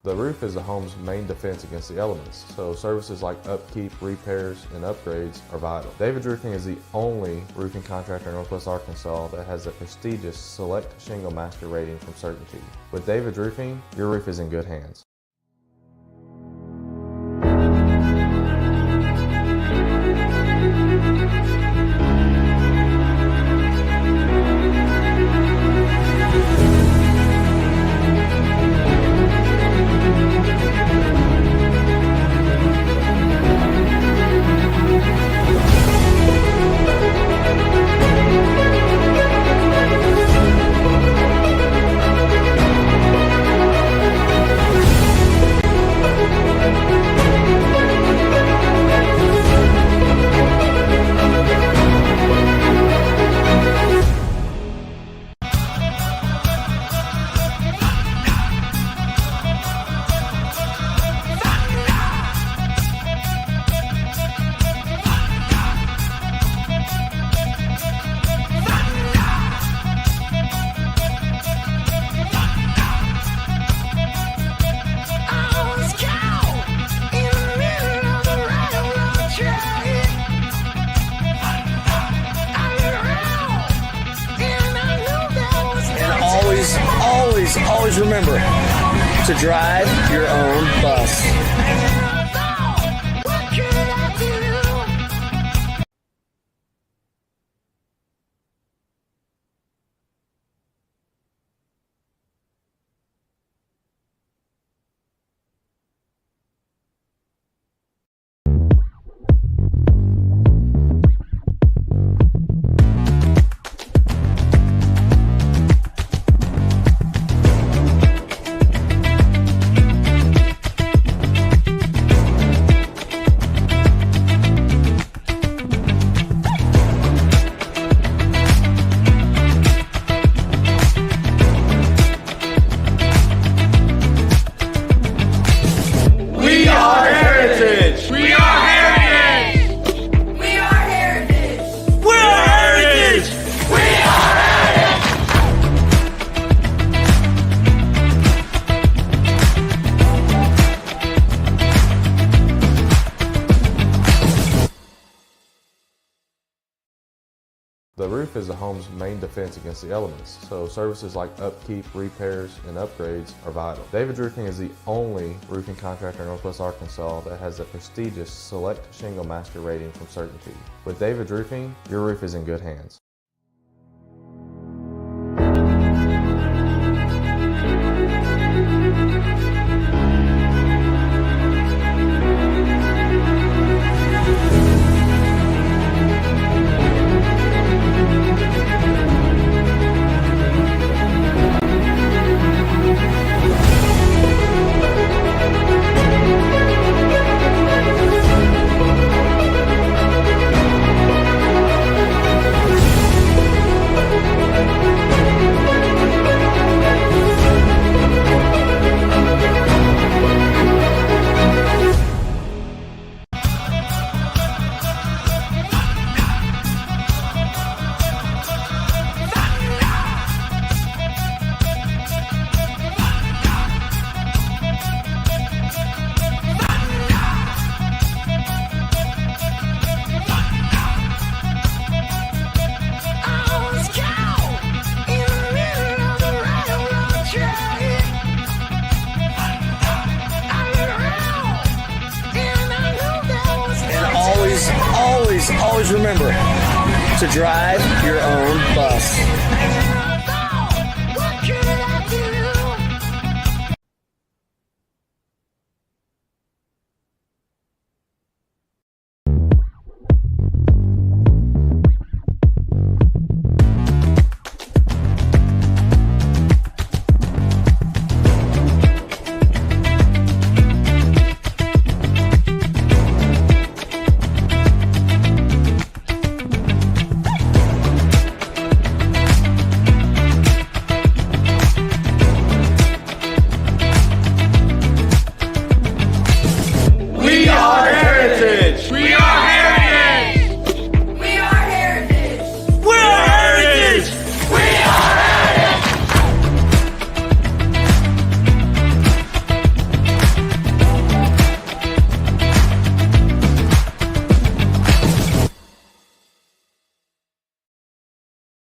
The roof is the home's main defense against the elements, so services like upkeep, repairs, and upgrades are vital. David's Roofing is the only roofing contractor in Northwest Arkansas that has the prestigious Select Shingle Master rating from Certainty. With David's Roofing, your roof is in good hands. Always remember to drive your own bus. The roof is the home's main defense against the elements, so services like upkeep, repairs, and upgrades are vital. David's Roofing is the only roofing contractor in Northwest Arkansas that has the prestigious Select Shingle Master rating from Certainty. With David's Roofing, your roof is in good hands. Just always remember to drive your own bus.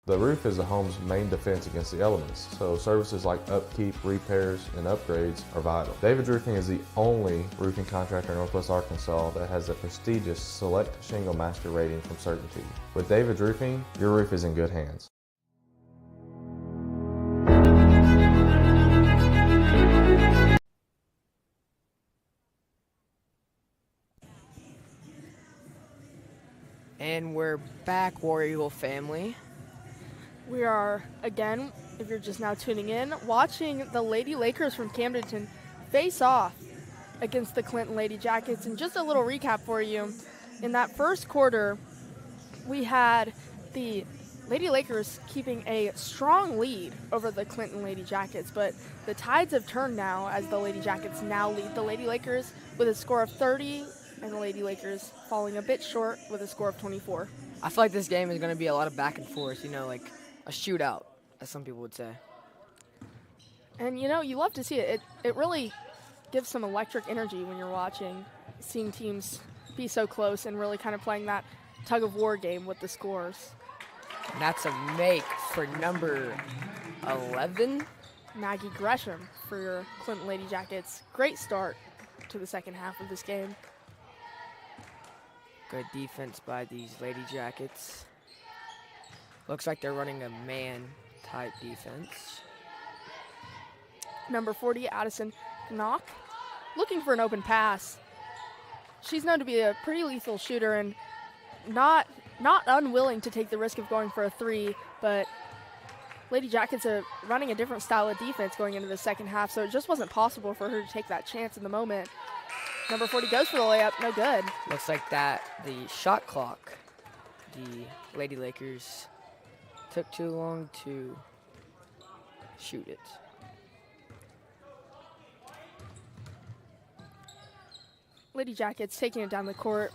The roof is the home's main defense against the elements, so services like upkeep, repairs, and upgrades are vital. David's Roofing is the only roofing contractor in Northwest Arkansas that has the prestigious Select Shingle Master rating from Certainty. With David's Roofing, your roof is in good hands. And we're back, War Eagle family. We are, again, if you're just now tuning in, watching the Lady Lakers from Camdenton face off against the Clinton Lady Jackets. And just a little recap for you. In that first quarter, we had the Lady Lakers keeping a strong lead over the Clinton Lady Jackets, but the tides have turned now as the Lady Jackets now lead the Lady Lakers with a score of 30, and the Lady Lakers falling a bit short with a score of 24. I feel like this game is going to be a lot of back and forth, like a shootout, as some people would say. And you love to see it. It really gives some electric energy when you're watching, seeing teams be so close and really kind of playing that tug of war game with the scores. And that's a make for number 11. Maggie Gresham for your Clinton Lady Jackets. Great start to the second half of this game. Good defense by these Lady Jackets. Looks like they're running a man-type defense. Number 40, Addison Knock, looking for an open pass. She's known to be a pretty lethal shooter and not unwilling to take the risk of going for a three, but Lady Jackets are running a different style of defense going into the second half, so it just wasn't possible for her to take that chance in the moment. Number 40 goes for the layup, no good. Looks like the shot clock, the Lady Lakers took too long to shoot it. Lady Jackets taking it down the court.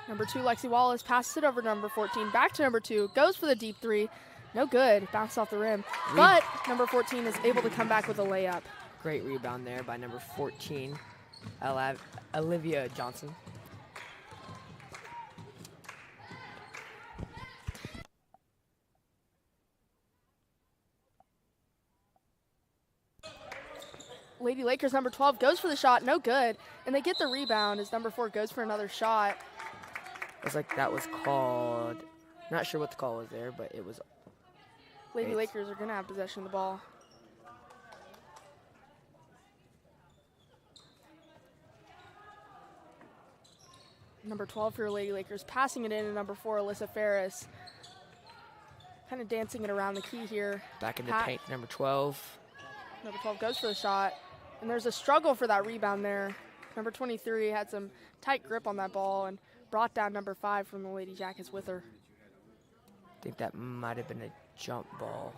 Number 2, Lexi Wallace, passes it over to number 14. Back to number 2, goes for the deep three. No good, bounced off the rim. But number 14 is able to come back with a layup. Great rebound there by number 14, Olivia Johnson. Lady Lakers number 12 goes for the shot, no good. And they get the rebound as number 4 goes for another shot. Looks like that was called, not sure what the call was there, but it was. Lady Lakers are going to have possession of the ball. Number 12 for your Lady Lakers, passing it in to number 4, Alyssa Ferris. Kind of dancing it around the key here. Back in the paint, number 12. Number 12 goes for the shot, and there's a struggle for that rebound there. Number 23 had some tight grip on that ball and brought down number 5 from the Lady Jackets with her. I think that might have been a jump ball.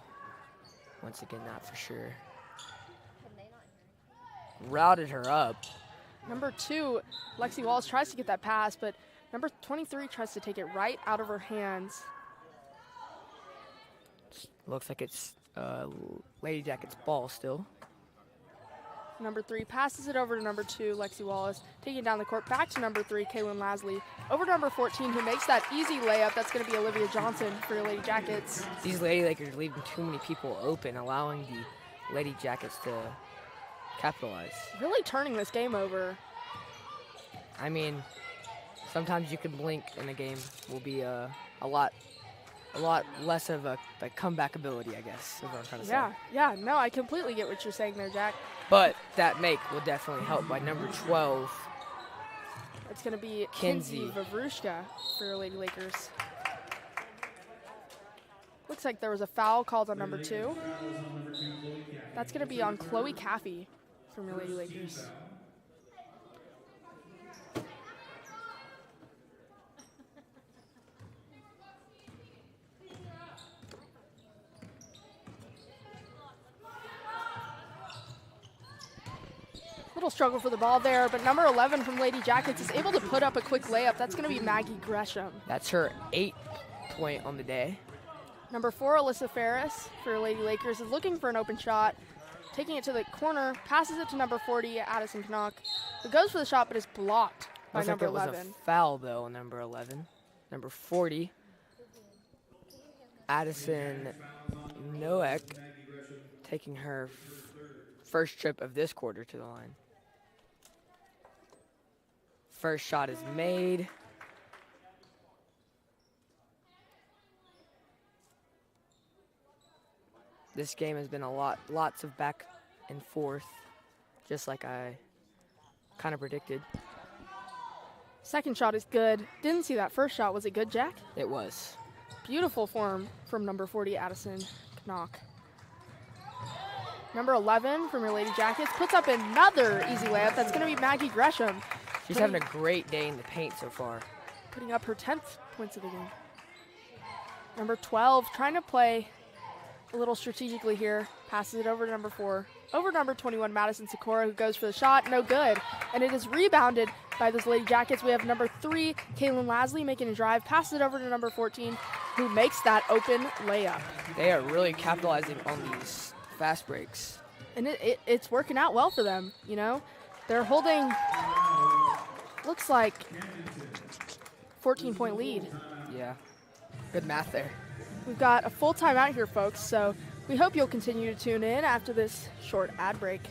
Once again, not for sure. Routed her up. Number 2, Lexi Walls tries to get that pass, but number 23 tries to take it right out of her hands. Looks like it's Lady Jackets ball still. Number 3 passes it over to number 2, Lexi Wallace, taking it down the court. Back to number 3, Kaylin Lasley. Over to number 14, who makes that easy layup. That's going to be Olivia Johnson for your Lady Jackets. These Lady Lakers are leaving too many people open, allowing the Lady Jackets to capitalize. Really turning this game over. I mean, sometimes you can blink and the game will be a lot less of a comeback ability, I guess, is what I'm trying to say. Yeah, no, I completely get what you're saying there, Jack. But that make will definitely help by number 12. It's going to be Kinsey Vavrushka for your Lady Lakers. Looks like there was a foul called on number 2. That's going to be on Chloe Caffey from your Lady Lakers. Little struggle for the ball there, but number 11 from Lady Jackets is able to put up a quick layup. That's going to be Maggie Gresham. That's her 8th point on the day. Number 4, Alyssa Ferris for Lady Lakers is looking for an open shot, taking it to the corner, passes it to number 40, Addison Knock, who goes for the shot but is blocked by Looks number like it 11. was a foul though on number 11. Number 40, Addison Noek, taking her first trip of this quarter to the line. First shot is made. This game has been lots of back and forth, just like I kind of predicted. Second shot is good. Didn't see that first shot. Was it good, Jack? It was. Beautiful form from number 40, Addison Knock. Number 11 from your Lady Jackets puts up another easy layup. That's going to be Maggie Gresham. She's having a great day in the paint so far. Putting up her 10th points of the game. Number 12 trying to play a little strategically here. Passes it over to number 4. Over number 21, Madison Sikora, who goes for the shot. No good. And it is rebounded by those Lady Jackets. We have number 3, Kaylin Lasley, making a drive. Passes it over to number 14, who makes that open layup. They are really capitalizing on these fast breaks. And it's working out well for them, you know. They're holding, looks like, 14-point lead. Yeah, good math there. We've got a full timeout here, folks, so we hope you'll continue to tune in after this short ad break.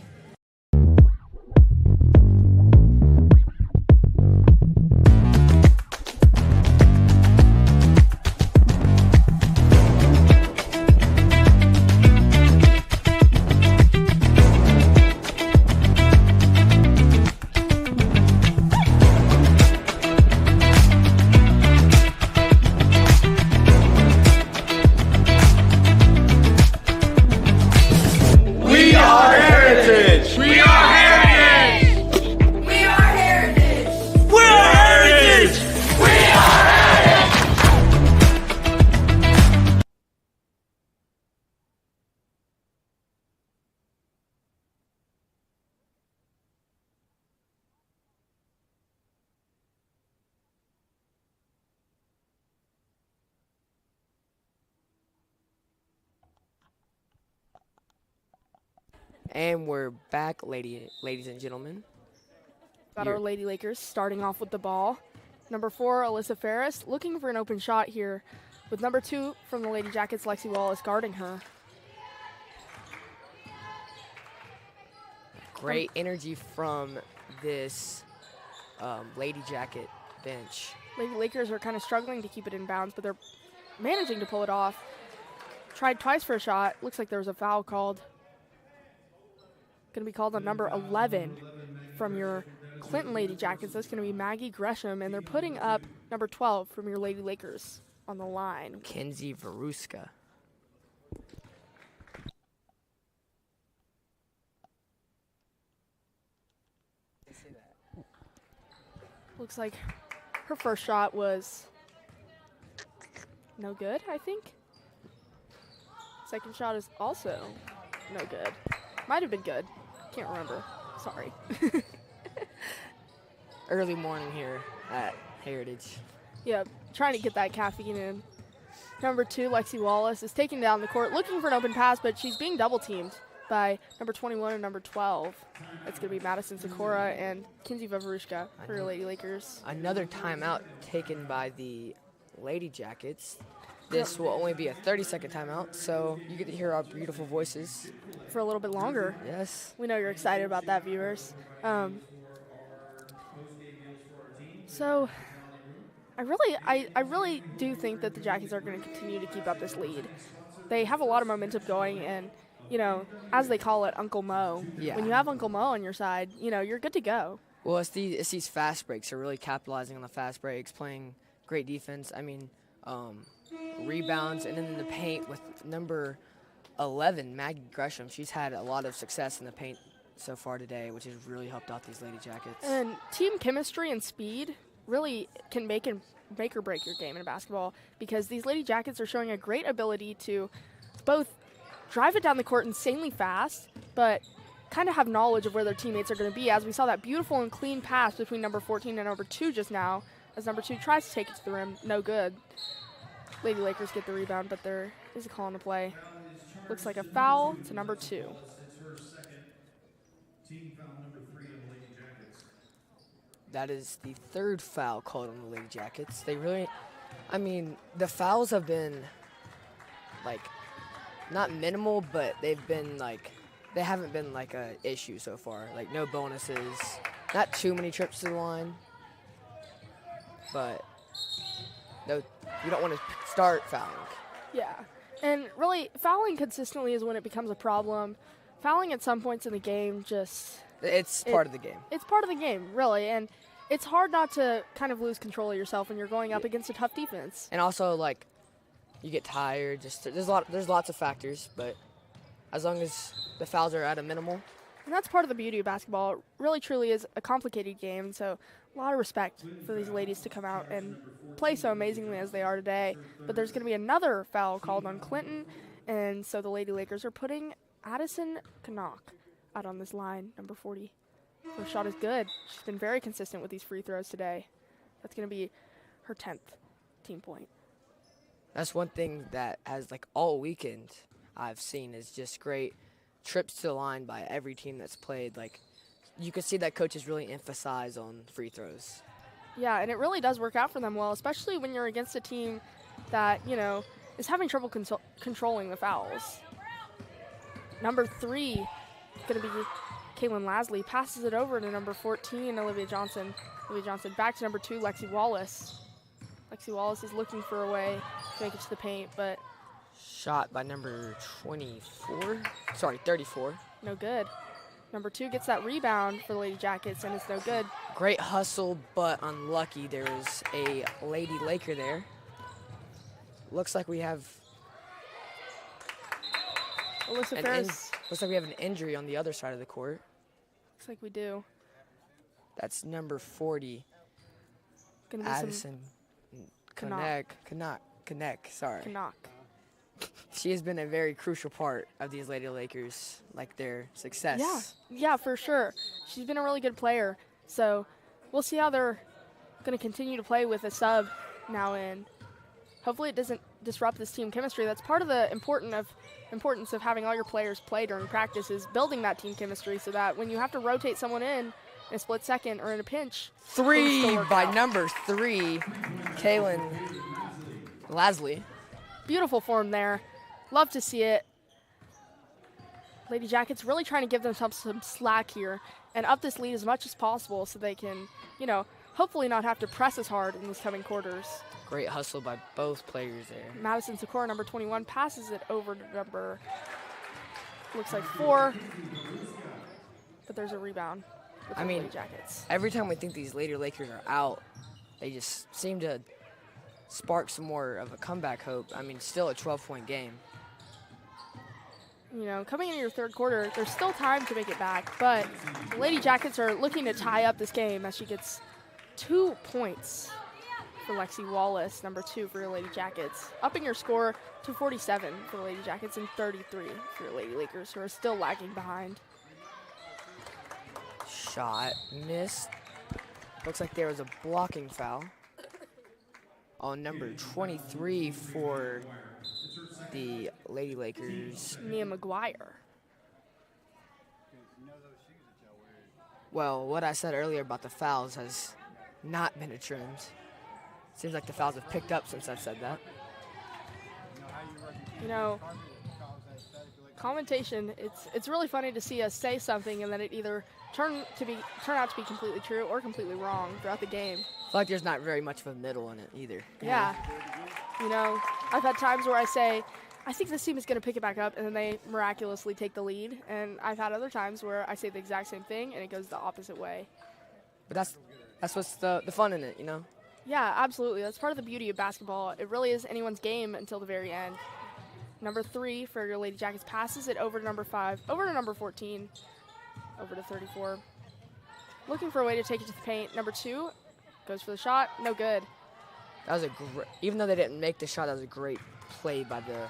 And we're back, ladies and gentlemen. Got our Lady Lakers starting off with the ball. Number 4, Alyssa Ferris, looking for an open shot here, with number 2 from the Lady Jackets, Lexi Wallace, guarding her. Great energy from this Lady Jacket bench. Lady Lakers are kind of struggling to keep it in bounds, but they're managing to pull it off. Tried twice for a shot. Looks like there was a foul called. Going to be called on number 11 from your Clinton Lady Jackets. That's going to be Maggie Gresham, and they're putting up number 12 from your Lady Lakers on the line. Kinsey Vavrushka. Looks like her first shot was no good, I think. Second shot is also no good. Might have been good. Can't remember. Sorry. Early morning here at Heritage. Yeah, trying to get that caffeine in. Number 2, Lexi Wallace, is taking down the court, looking for an open pass, but she's being double-teamed by number 21 and number 12. It's going to be Madison Sikora and Kinsey Vavrushka for your Lady Lakers. Another timeout taken by the Lady Jackets. This will only be a 30-second timeout, so you get to hear our beautiful voices. For a little bit longer. Yes. We know you're excited about that, viewers. So I really do think that the Jackets are going to continue to keep up this lead. They have a lot of momentum going, and, you know, as they call it, Uncle Mo. Yeah. When you have Uncle Mo on your side, you know, you're good to go. Well, it's these fast breaks. They're really capitalizing on the fast breaks, playing great defense. I mean, rebounds, and then in the paint with number 11, Maggie Gresham. She's had a lot of success in the paint so far today, which has really helped out these Lady Jackets. And team chemistry and speed really can make or break your game in basketball, because these Lady Jackets are showing a great ability to both drive it down the court insanely fast, but kind of have knowledge of where their teammates are going to be, as we saw that beautiful and clean pass between number 14 and number 2 just now, as number 2 tries to take it to the rim. No good. Lady Lakers get the rebound, but there is a call on the play. Looks like a foul to number 2. It's her second team foul, number 3 on the Lady Jackets. That is the third foul called on the Lady Jackets. They really, I mean, the fouls have been, like, not minimal, but they've been, like, they haven't been, like, a issue so far. Like, no bonuses, not too many trips to the line, but no, you don't want to start fouling. Yeah, and really, fouling consistently is when it becomes a problem. Fouling at some points in the game It's part of the game. It's part of the game, really, and it's hard not to kind of lose control of yourself when you're going up against a tough defense. And also, like, you get tired. There's lots of factors, but as long as the fouls are at a minimal. And that's part of the beauty of basketball. It really, truly is a complicated game, so a lot of respect for these ladies to come out and play so amazingly as they are today. But there's going to be another foul called on Clinton, and so the Lady Lakers are putting Addison Knock out on this line, number 40. Her shot is good. She's been very consistent with these free throws today. That's going to be her 10th team point. That's one thing that has, like, all weekend I've seen is just great trips to the line by every team that's played. Like, you can see that coaches really emphasize on free throws. Yeah, and it really does work out for them well, especially when you're against a team that, you know, is having trouble controlling the fouls. Number 3 is going to be Kaylin Lasley. Passes it over to number 14, Olivia Johnson. Olivia Johnson back to number 2, Lexi Wallace. Lexi Wallace is looking for a way to make it to the paint, but Shot by number 34. no good. Number 2 gets that rebound for the Lady Jackets, and it's no good. Great hustle, but unlucky. There was a Lady Laker there. Looks like we have Alyssa Ferris. looks like we have an injury on the other side of the court. Looks like we do. That's number 40, Gonna be Addison Connect. Sorry. Knock. She has been a very crucial part of these Lady Lakers, like their success. Yeah, for sure. She's been a really good player. So we'll see how they're going to continue to play with a sub now in. Hopefully it doesn't disrupt this team chemistry. That's part of the importance of having all your players play during practice, is building that team chemistry so that when you have to rotate someone in a split second or in a pinch. 3 by number 3, Kaylin Lasley. Beautiful form there. Love to see it. Lady Jackets really trying to give themselves some slack here and up this lead as much as possible so they can, you know, hopefully not have to press as hard in these coming quarters. Great hustle by both players there. Madison Sikora, number 21, passes it over to number, looks like 4. But there's a rebound with the Lady Jackets. Every time we think these Lady Lakers are out, they just seem to spark some more of a comeback hope. I mean, still a 12-point game. You know, coming into your third quarter, there's still time to make it back, but the Lady Jackets are looking to tie up this game as she gets 2 points for Lexi Wallace, number 2 for your Lady Jackets. Upping your score to 47 for the Lady Jackets and 33 for your Lady Lakers, who are still lagging behind. Shot missed. Looks like there was a blocking foul on number 23 for the Lady Lakers. Mia McGuire. Well, what I said earlier about the fouls has not been a trend. Seems like the fouls have picked up since I've said that. You know, commentation, it's really funny to see us say something and then it either turn out to be completely true or completely wrong throughout the game. feel like there's not very much of a middle in it either. Yeah. You know, I've had times where I say, I think this team is going to pick it back up, and then they miraculously take the lead. And I've had other times where I say the exact same thing, and it goes the opposite way. But that's what's the fun in it, you know? Yeah, absolutely. That's part of the beauty of basketball. It really is anyone's game until the very end. Number 3 for your Lady Jackets passes it over to number 5, over to number 14, over to 34. Looking for a way to take it to the paint. Number 2 goes for the shot. No good. That was a great, even though they didn't make the shot, that was a great play by the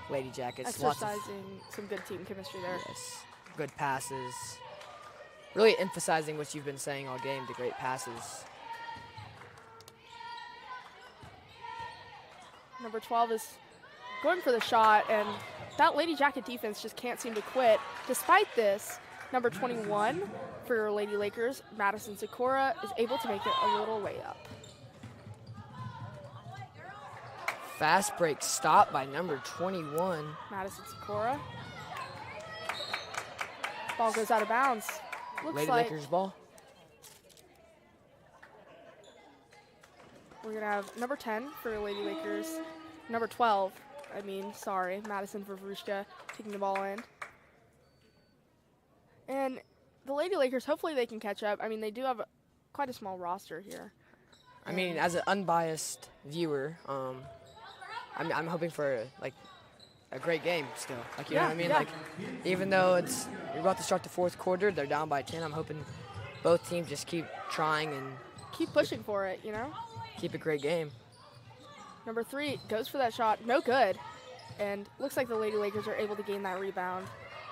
Lady Jackets. Exercising some good team chemistry there. Yes, good passes. Really emphasizing what you've been saying all game, the great passes. Number 12 is going for the shot, and that Lady Jacket defense just can't seem to quit. Despite this, number 21 for your Lady Lakers, Madison Sikora, is able to make it a little layup. Fast break stop by number 21. Madison Sikora. Ball goes out of bounds. Looks Lady like Lakers ball. we're going to have number 10 for your Lady Lakers. Number 12, Madison Vervrushka taking the ball in. And the Lady Lakers, hopefully they can catch up. I mean, they do have quite a small roster here. I mean, as an unbiased viewer, I'm hoping for a great game still. Like, you know what I mean? Yeah. Like, even though you're about to start the fourth quarter, they're down by 10. I'm hoping both teams just keep trying and Keep pushing for it, you know? keep a great game. Number 3 goes for that shot. No good. And looks like the Lady Lakers are able to gain that rebound.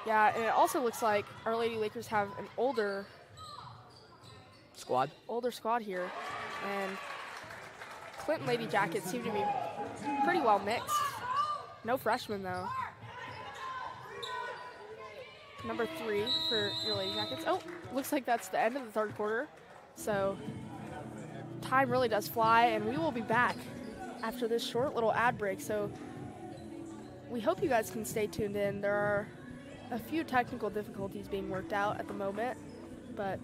Yeah, and it also looks like our Lady Lakers have an older Squad. squad here. And Clinton Lady Jackets seem to be pretty well mixed. No freshmen, though. Number 3 for your Lady Jackets. Oh, looks like that's the end of the third quarter. So time really does fly, and we will be back after this short little ad break. So we hope you guys can stay tuned in. There are a few technical difficulties being worked out at the moment, but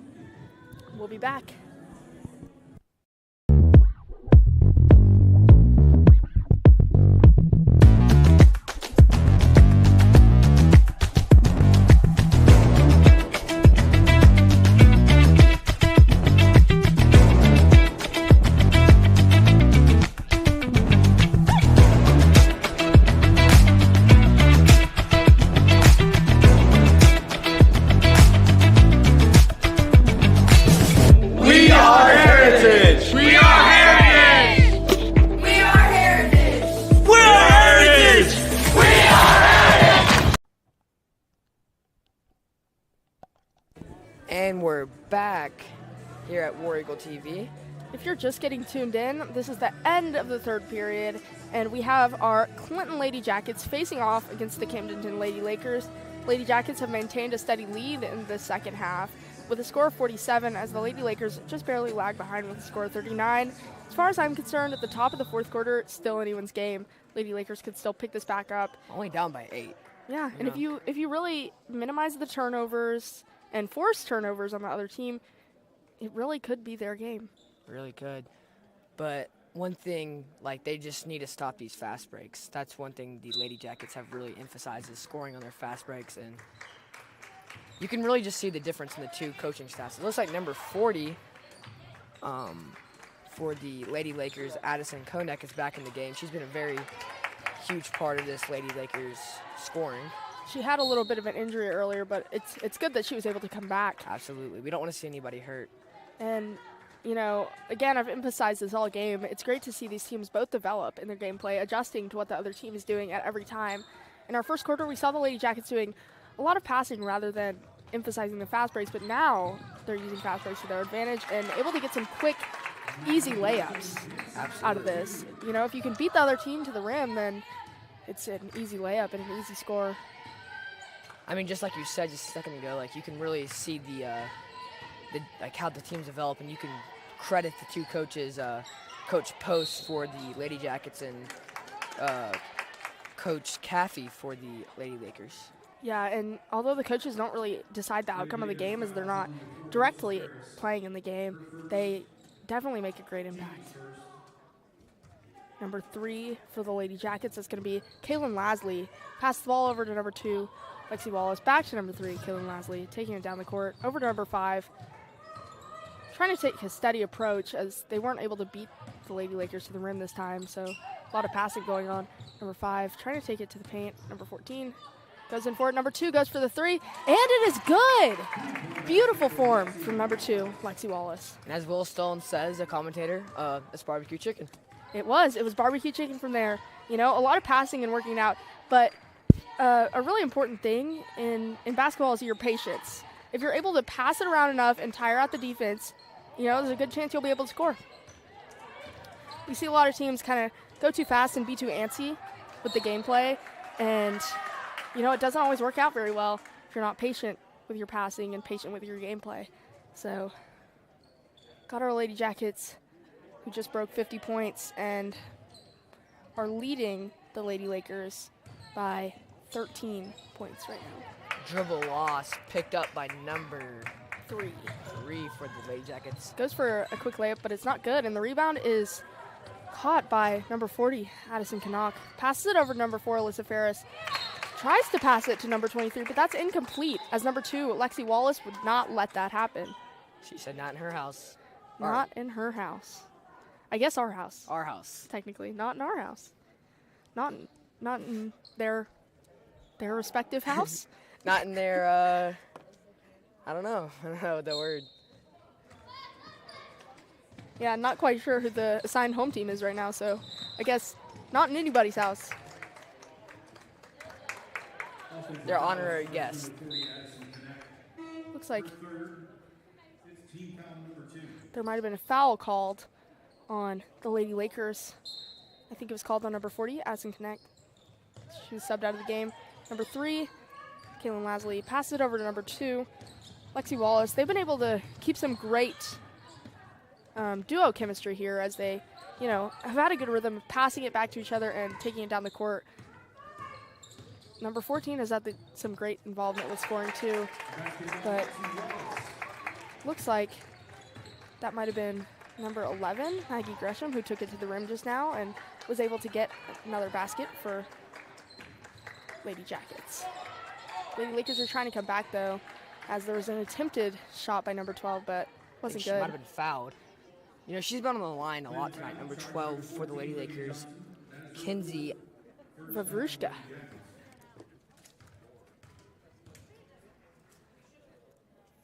we'll be back. And we're back here at War Eagle TV. If you're just getting tuned in, this is the end of the third period, and we have our Clinton Lady Jackets facing off against the Camdenton Lady Lakers. Lady Jackets have maintained a steady lead in the second half with a score of 47, as the Lady Lakers just barely lag behind with a score of 39. As far as I'm concerned, at the top of the fourth quarter, it's still anyone's game. Lady Lakers could still pick this back up. Only down by 8. Yeah, and if you really minimize the turnovers and force turnovers on the other team, it really could be their game. Really could. But one thing, they just need to stop these fast breaks. That's one thing the Lady Jackets have really emphasized, is scoring on their fast breaks. And you can really just see the difference in the two coaching staffs. It looks like number 40 for the Lady Lakers, Addison Konek, is back in the game. She's been a very huge part of this Lady Lakers scoring. She had a little bit of an injury earlier, but it's good that she was able to come back. Absolutely. We don't want to see anybody hurt. And, again, I've emphasized this all game. It's great to see these teams both develop in their gameplay, adjusting to what the other team is doing at every time. In our first quarter, we saw the Lady Jackets doing a lot of passing rather than emphasizing the fast breaks, but now they're using fast breaks to their advantage and able to get some quick, easy layups out of this. If you can beat the other team to the rim, then it's an easy layup and an easy score. I mean, just like you said just a second ago, you can really see how the teams develop, and you can credit the two coaches, Coach Post for the Lady Jackets and Coach Caffey for the Lady Lakers. Yeah, and although the coaches don't really decide the outcome of the game, as they're not directly playing in the game, they definitely make a great impact. Number 3 for the Lady Jackets is going to be Kaylin Lasley. Pass the ball over to number 2, Lexi Wallace. Back to number 3, Kaylin Lasley, taking it down the court. Over to number 5. Trying to take a steady approach as they weren't able to beat the Lady Lakers to the rim this time, so a lot of passing going on. Number 5 trying to take it to the paint. Number 14 goes in for it. Number 2 goes for the 3, and it is good! Beautiful form from number 2, Lexi Wallace. And as Will Stone says, a commentator, it's barbecue chicken. It was barbecue chicken from there. You know, a lot of passing and working out, but a really important thing in basketball is your patience. If you're able to pass it around enough and tire out the defense, you know, there's a good chance you'll be able to score. We see a lot of teams kind of go too fast and be too antsy with the gameplay, and, you know, it doesn't always work out very well if you're not patient with your passing and patient with your gameplay. So, got our Lady Jackets, who just broke 50 points and are leading the Lady Lakers by 13 points right now. Dribble loss picked up by number 3 for the Lady Jackets. Goes for a quick layup, but it's not good, and the rebound is caught by number 40, Addison Knock. Passes it over to number 4, Alyssa Ferris. Tries to pass it to number 23, but that's incomplete, as number 2, Lexi Wallace, would not let that happen. She said not in her house. Not in her house. I guess our house. Our house. Technically, not in our house. Not in their respective house. Not in their, I don't know the word. Yeah, not quite sure who the assigned home team is right now, so I guess not in anybody's house. Their honorary guest. Looks like there might have been a foul called on the Lady Lakers. I think it was called on number 40, Addison Connect. She was subbed out of the game. Number 3, Kaylin Lasley. Passes it over to number 2, Lexi Wallace. They've been able to keep some great duo chemistry here as they, you know, have had a good rhythm of passing it back to each other and taking it down the court. Number 14 has had some great involvement with scoring too, but looks like that might have been number 11, Maggie Gresham, who took it to the rim just now and was able to get another basket for Lady Jackets. Lady Lakers are trying to come back though, as there was an attempted shot by number 12, but wasn't She good. might have been fouled. You know, she's been on the line a lot tonight. Number 12 for the Lady Lakers, Kinsey Vavrushka.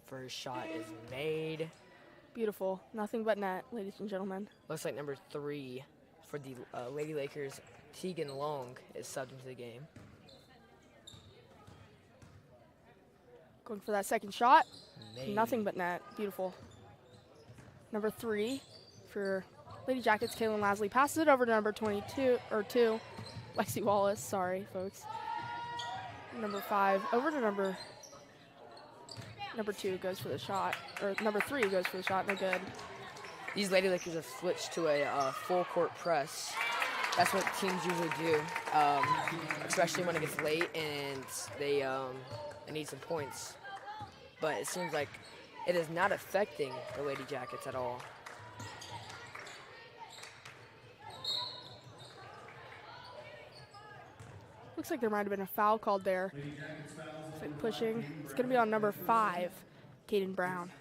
First shot is made. Beautiful. Nothing but net, ladies and gentlemen. Looks like number 3 for the Lady Lakers, Tegan Long, is subbed into the game. Going for that second shot. Made. Nothing but net. Beautiful. Number 3 for Lady Jackets, Kaylin Lasley. Passes it over to number 2, Lexi Wallace. Sorry, folks. Number 5 over to number 2 goes for the shot, or number 3 goes for the shot. No good. These Lady Lakers have switched to a full court press. That's what teams usually do, especially when it gets late and they need some points. But it seems like it is not affecting the Lady Jackets at all. Looks like there might have been a foul called there. Looks like pushing. It's going to be on number 5, Kaden Brown.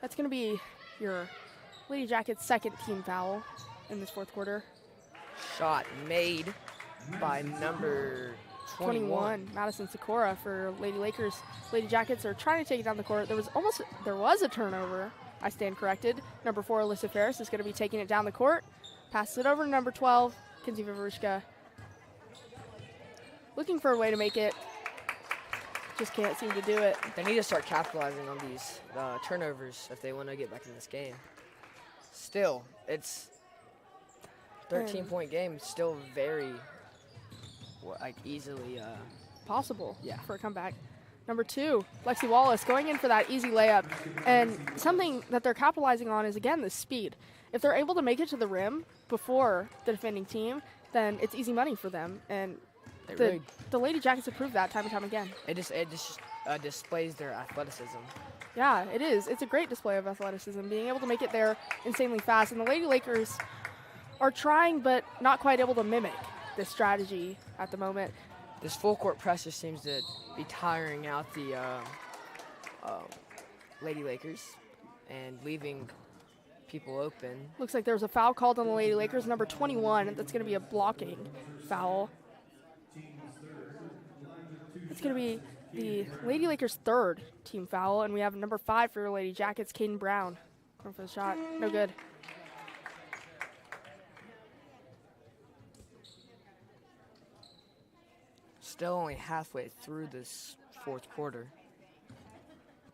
That's going to be your Lady Jackets' second team foul in this fourth quarter. Shot made by number 21. Madison Sikora for Lady Lakers. Lady Jackets are trying to take it down the court. There was a turnover. I stand corrected. Number 4, Alyssa Ferris, is going to be taking it down the court. Passes it over to number 12, Kinsey Vavrushka. Looking for a way to make it. Just can't seem to do it. They need to start capitalizing on these turnovers if they want to get back in this game. Still, it's 13-point game. Still very easily possible Yeah. for a comeback. Number 2, Lexi Wallace going in for that easy layup. And something that they're capitalizing on is, again, the speed. If they're able to make it to the rim before the defending team, then it's easy money for them. And the Lady Jackets have proved that time and time again. It just displays their athleticism. Yeah, it is. It's a great display of athleticism, being able to make it there insanely fast. And the Lady Lakers are trying but not quite able to mimic this strategy at the moment. This full court press just seems to be tiring out the Lady Lakers and leaving people open. Looks like there was a foul called on the Lady Lakers, number 21. That's going to be a blocking foul. It's going to be the Lady Lakers' third team foul, and we have number 5 for your Lady Jackets, Caden Brown. Going for the shot. No good. Still only halfway through this fourth quarter.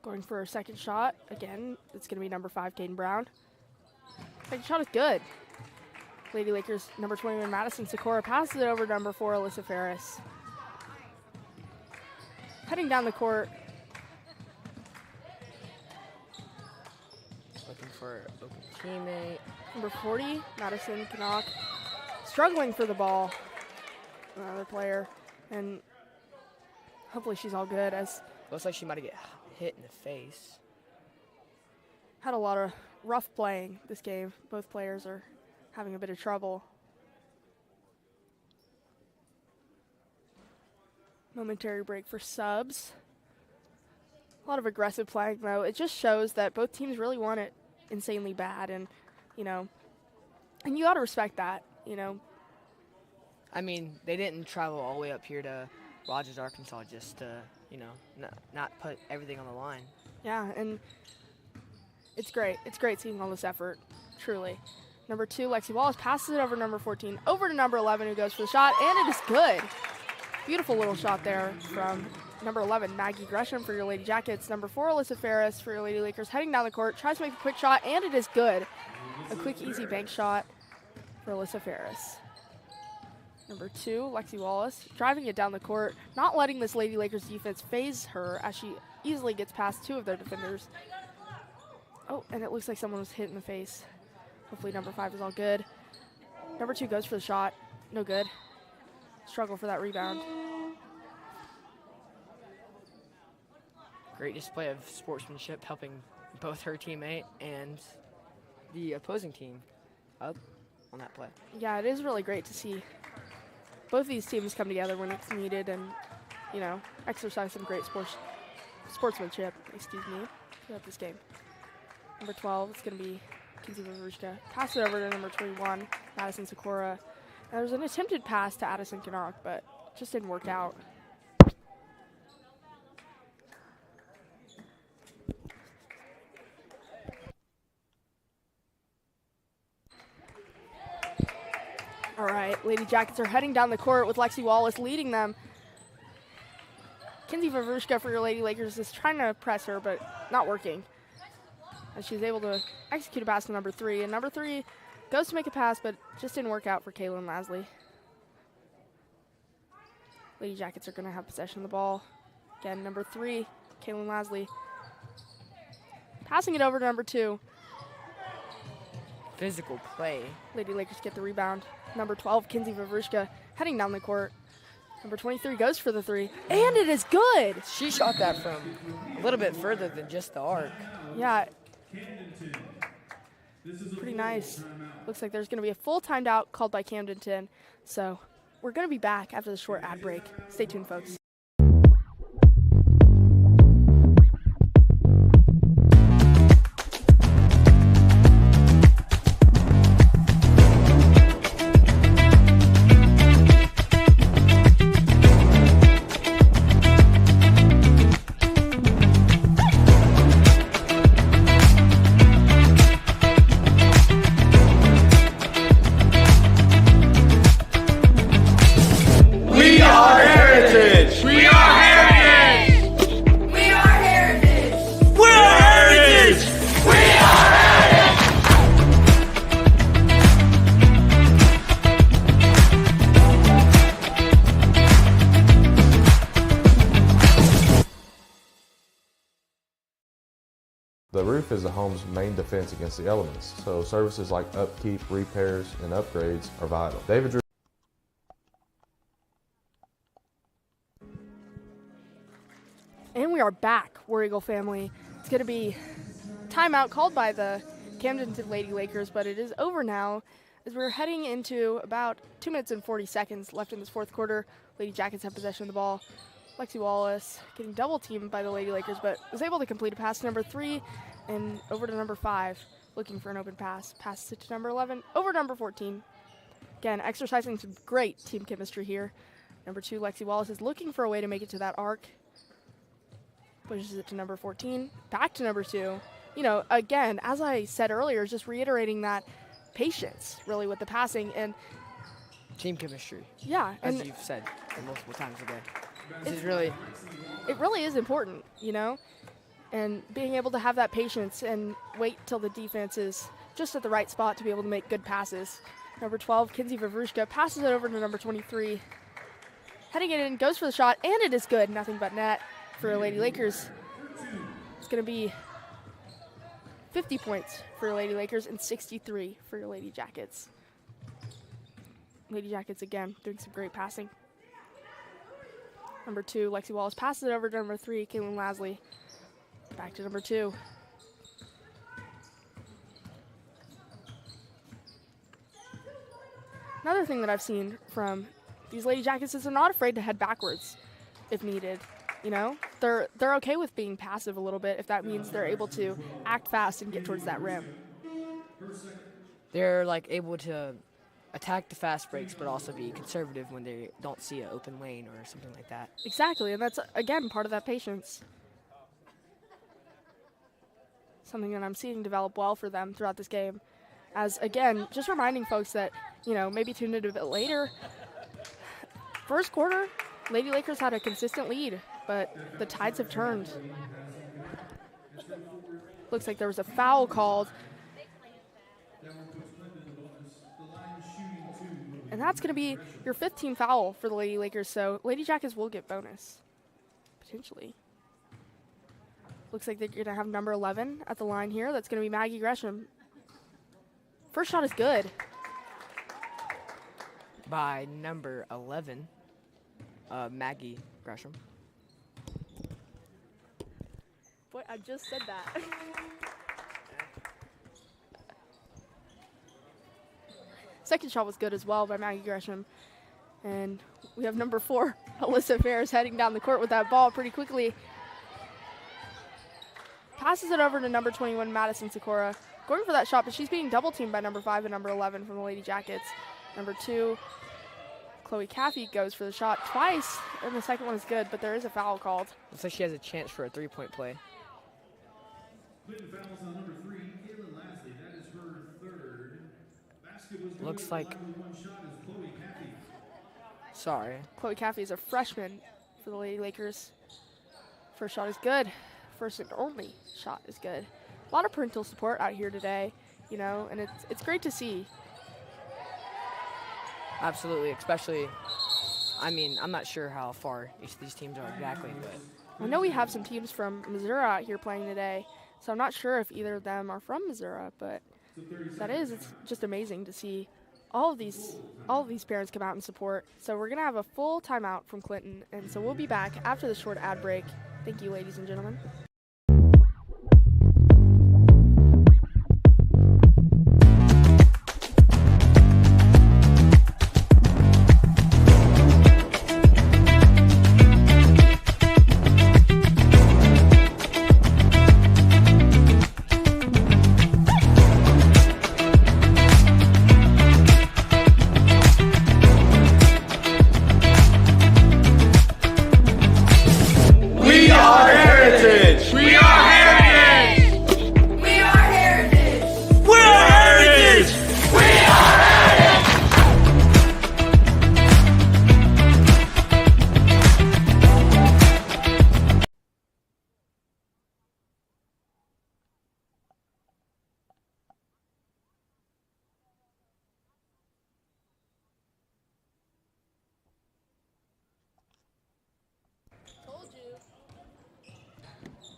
Going for a second shot. Again, it's going to be number 5, Caden Brown. Second shot is good. Lady Lakers, number 21, Madison Sikora, passes it over to number 4, Alyssa Ferris. Heading down the court. Looking for an open teammate. Number 40, Madison Knock, struggling for the ball. Another player. And hopefully she's all good, as Looks like she might get hit in the face. had a lot of rough playing this game. Both players are having a bit of trouble. Momentary break for subs. A lot of aggressive playing, though. It just shows that both teams really want it insanely bad, and, and you got to respect that, I mean, they didn't travel all the way up here to Rogers, Arkansas just to, not put everything on the line. Yeah, and it's great. It's great seeing all this effort, truly. Number 2, Lexi Wallace, passes it over to number 14, over to number 11, who goes for the shot, and it is good. Beautiful little shot there from number 11, Maggie Gresham for your Lady Jackets. Number 4, Alyssa Ferris for your Lady Lakers, heading down the court, tries to make a quick shot, and it is good. A quick, easy bank shot for Alyssa Ferris. Number 2, Lexi Wallace, driving it down the court, not letting this Lady Lakers defense phase her as she easily gets past 2 of their defenders. Oh, and it looks like someone was hit in the face. Hopefully number 5 is all good. Number 2 goes for the shot. No good. Struggle for that rebound. Great display of sportsmanship, helping both her teammate and the opposing team up on that play. Yeah, it is really great to see both of these teams come together when it's needed and, exercise some great sportsmanship, throughout this game. Number 12, it's going to be Kinsey Varushka. Pass it over to number 21, Madison Sikora. And there's an attempted pass to Addison Canuck, but just didn't work out. All right, Lady Jackets are heading down the court with Lexi Wallace leading them. Kinsey Varushka for your Lady Lakers is trying to press her, but not working. And she's able to execute a pass to number 3. And number 3 goes to make a pass, but just didn't work out for Kaylin Lasley. Lady Jackets are going to have possession of the ball. Again, number 3, Kaylin Lasley. Passing it over to number 2. Physical play. Lady Lakers get the rebound. Number 12, Kinsey Varushka, heading down the court. Number 23 goes for the 3, and it is good. She shot that from a little bit further than just the arc. Yeah, pretty nice. Looks like there's going to be a full timeout called by Camdenton. So we're going to be back after the short ad break. Stay tuned, folks. The roof is the home's main defense against the elements, so services like upkeep, repairs, and upgrades are vital. David Drew. And we are back, War Eagle family. It's going to be timeout called by the Camdenton Lady Lakers, but it is over now as we're heading into about 2 minutes and 40 seconds left in this fourth quarter. Lady Jackets have possession of the ball. Lexi Wallace getting double teamed by the Lady Lakers, but was able to complete a pass to number 3 and over to number 5, looking for an open pass. Passes it to number 11, over to number 14. Again, exercising some great team chemistry here. Number 2, Lexi Wallace, is looking for a way to make it to that arc. Pushes it to number 14, back to number 2. You know, again, as I said earlier, just reiterating that patience, really, with the passing and team chemistry. Yeah, as you've said multiple times today. It really is important, you know, and being able to have that patience and wait till the defense is just at the right spot to be able to make good passes. Number 12, Kinsey Vavrushka, passes it over to number 23. Heading it in, goes for the shot, and it is good. Nothing but net for Lady Lakers. It's going to be 50 points for Lady Lakers and 63 for your Lady Jackets. Lady Jackets, again, doing some great passing. Number 2, Lexi Wallace passes it over to number 3, Caitlin Lasley. Back to number 2. Another thing that I've seen from these Lady Jackets is they're not afraid to head backwards if needed. You know, they're okay with being passive a little bit if that means they're able to act fast and get towards that rim. They're like able to attack the fast breaks, but also be conservative when they don't see an open lane or something like that. Exactly, and that's, again, part of that patience. Something that I'm seeing develop well for them throughout this game. As, again, just reminding folks that, you know, maybe tuned in a bit later. First quarter, Lady Lakers had a consistent lead, but the tides have turned. Looks like there was a foul called. And that's going to be your 15th foul for the Lady Lakers, so Lady Jackets will get bonus, potentially. Looks like they're going to have number 11 at the line here. That's going to be Maggie Gresham. First shot is good. By number 11, Maggie Gresham. Boy, I just said that. Second shot was good as well by Maggie Gresham. And we have number 4, Alyssa Ferris, heading down the court with that ball pretty quickly. Passes it over to number 21, Madison Sikora. Going for that shot, but she's being double-teamed by number 5 and number 11 from the Lady Jackets. Number 2, Chloe Caffey, goes for the shot twice, and the second one is good, but there is a foul called. Looks like she has a chance for a three-point play. Fouls on number 3, Caitlin Lasley. That is her third. Basket was Looks like. with one shot is Chloe Caffey. Sorry. Chloe Caffey is a freshman for the Lady Lakers. First shot is good. First and only shot is good. A lot of parental support out here today, you know, and it's great to see. Absolutely, especially, I mean, I'm not sure how far each of these teams are exactly, but I know we have some teams from Missouri out here playing today, so I'm not sure if either of them are from Missouri, but it's just amazing to see all of these parents come out and support. So we're going to have a full timeout from Clinton, and so we'll be back after the short ad break. Thank you, ladies and gentlemen.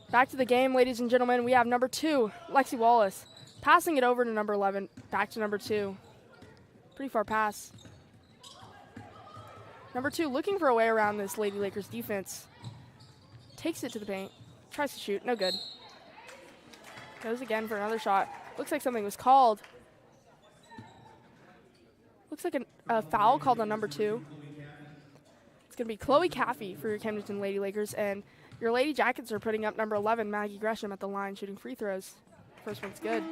Back to the game, ladies and gentlemen. We have number 2, Lexi Wallace, passing it over to number 11, back to number 2. Pretty far pass. Number 2 looking for a way around this Lady Lakers defense. Takes it to the paint, tries to shoot, no good. Goes again for another shot. Looks like something was called. Looks like a foul called on number 2. It's going to be Chloe Caffey for your Camdenton Lady Lakers, and your Lady Jackets are putting up number 11, Maggie Gresham, at the line shooting free throws. First one's good.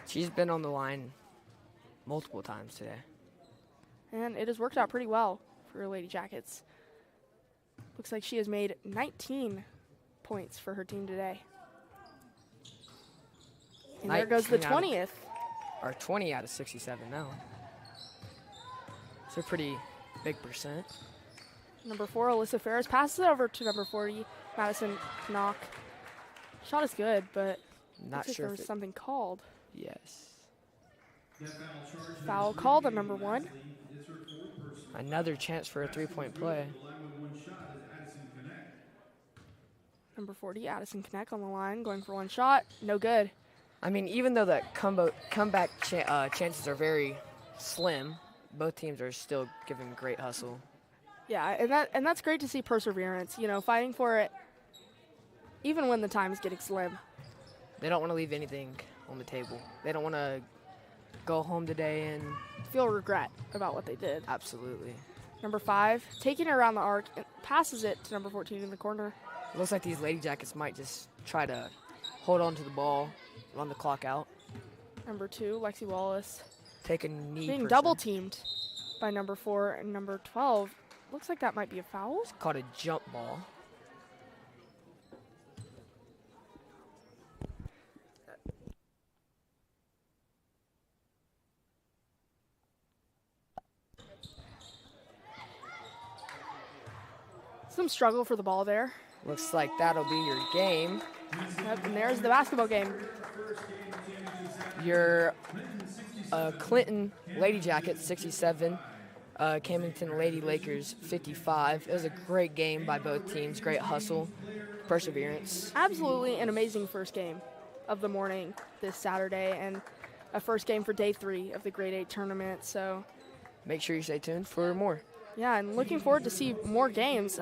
She's been on the line multiple times today. And it has worked out pretty well for your Lady Jackets. Looks like she has made 19 points for her team today. And there goes the 20th. Or 20 out of 67 now. It's a pretty big percent. Number 4, Alyssa Ferris passes it over to number 40, Madison Knock. Shot is good, but Not looks sure like there if was something called. Yes. Foul called on number 1. Another chance for a three-point play. Number 40, Addison Kneck on the line, going for one shot. No good. I mean, even though the comeback chances are very slim, both teams are still giving great hustle. Yeah, and that's great to see perseverance, you know, fighting for it even when the time is getting slim. They don't want to leave anything on the table. They don't want to go home today and Feel regret about what they did. absolutely. Number 5, taking it around the arc, and passes it to number 14 in the corner. It looks like these Lady Jackets might just try to hold on to the ball, run the clock out, Number 2, Lexi Wallace, take a knee. being person. double teamed by number 4 and number 12. Looks like that might be a foul. Caught a jump ball. Some struggle for the ball there. Looks like that'll be your game. Yep, and there's the basketball game. Your Clinton Lady Jackets 67, Camdenton Lady Lakers 55. It was a great game by both teams. Great hustle, perseverance. Absolutely an amazing first game of the morning this Saturday, and a first game for day 3 of the Grade 8 tournament. So, Make sure you stay tuned for more. yeah, and looking forward to see more games.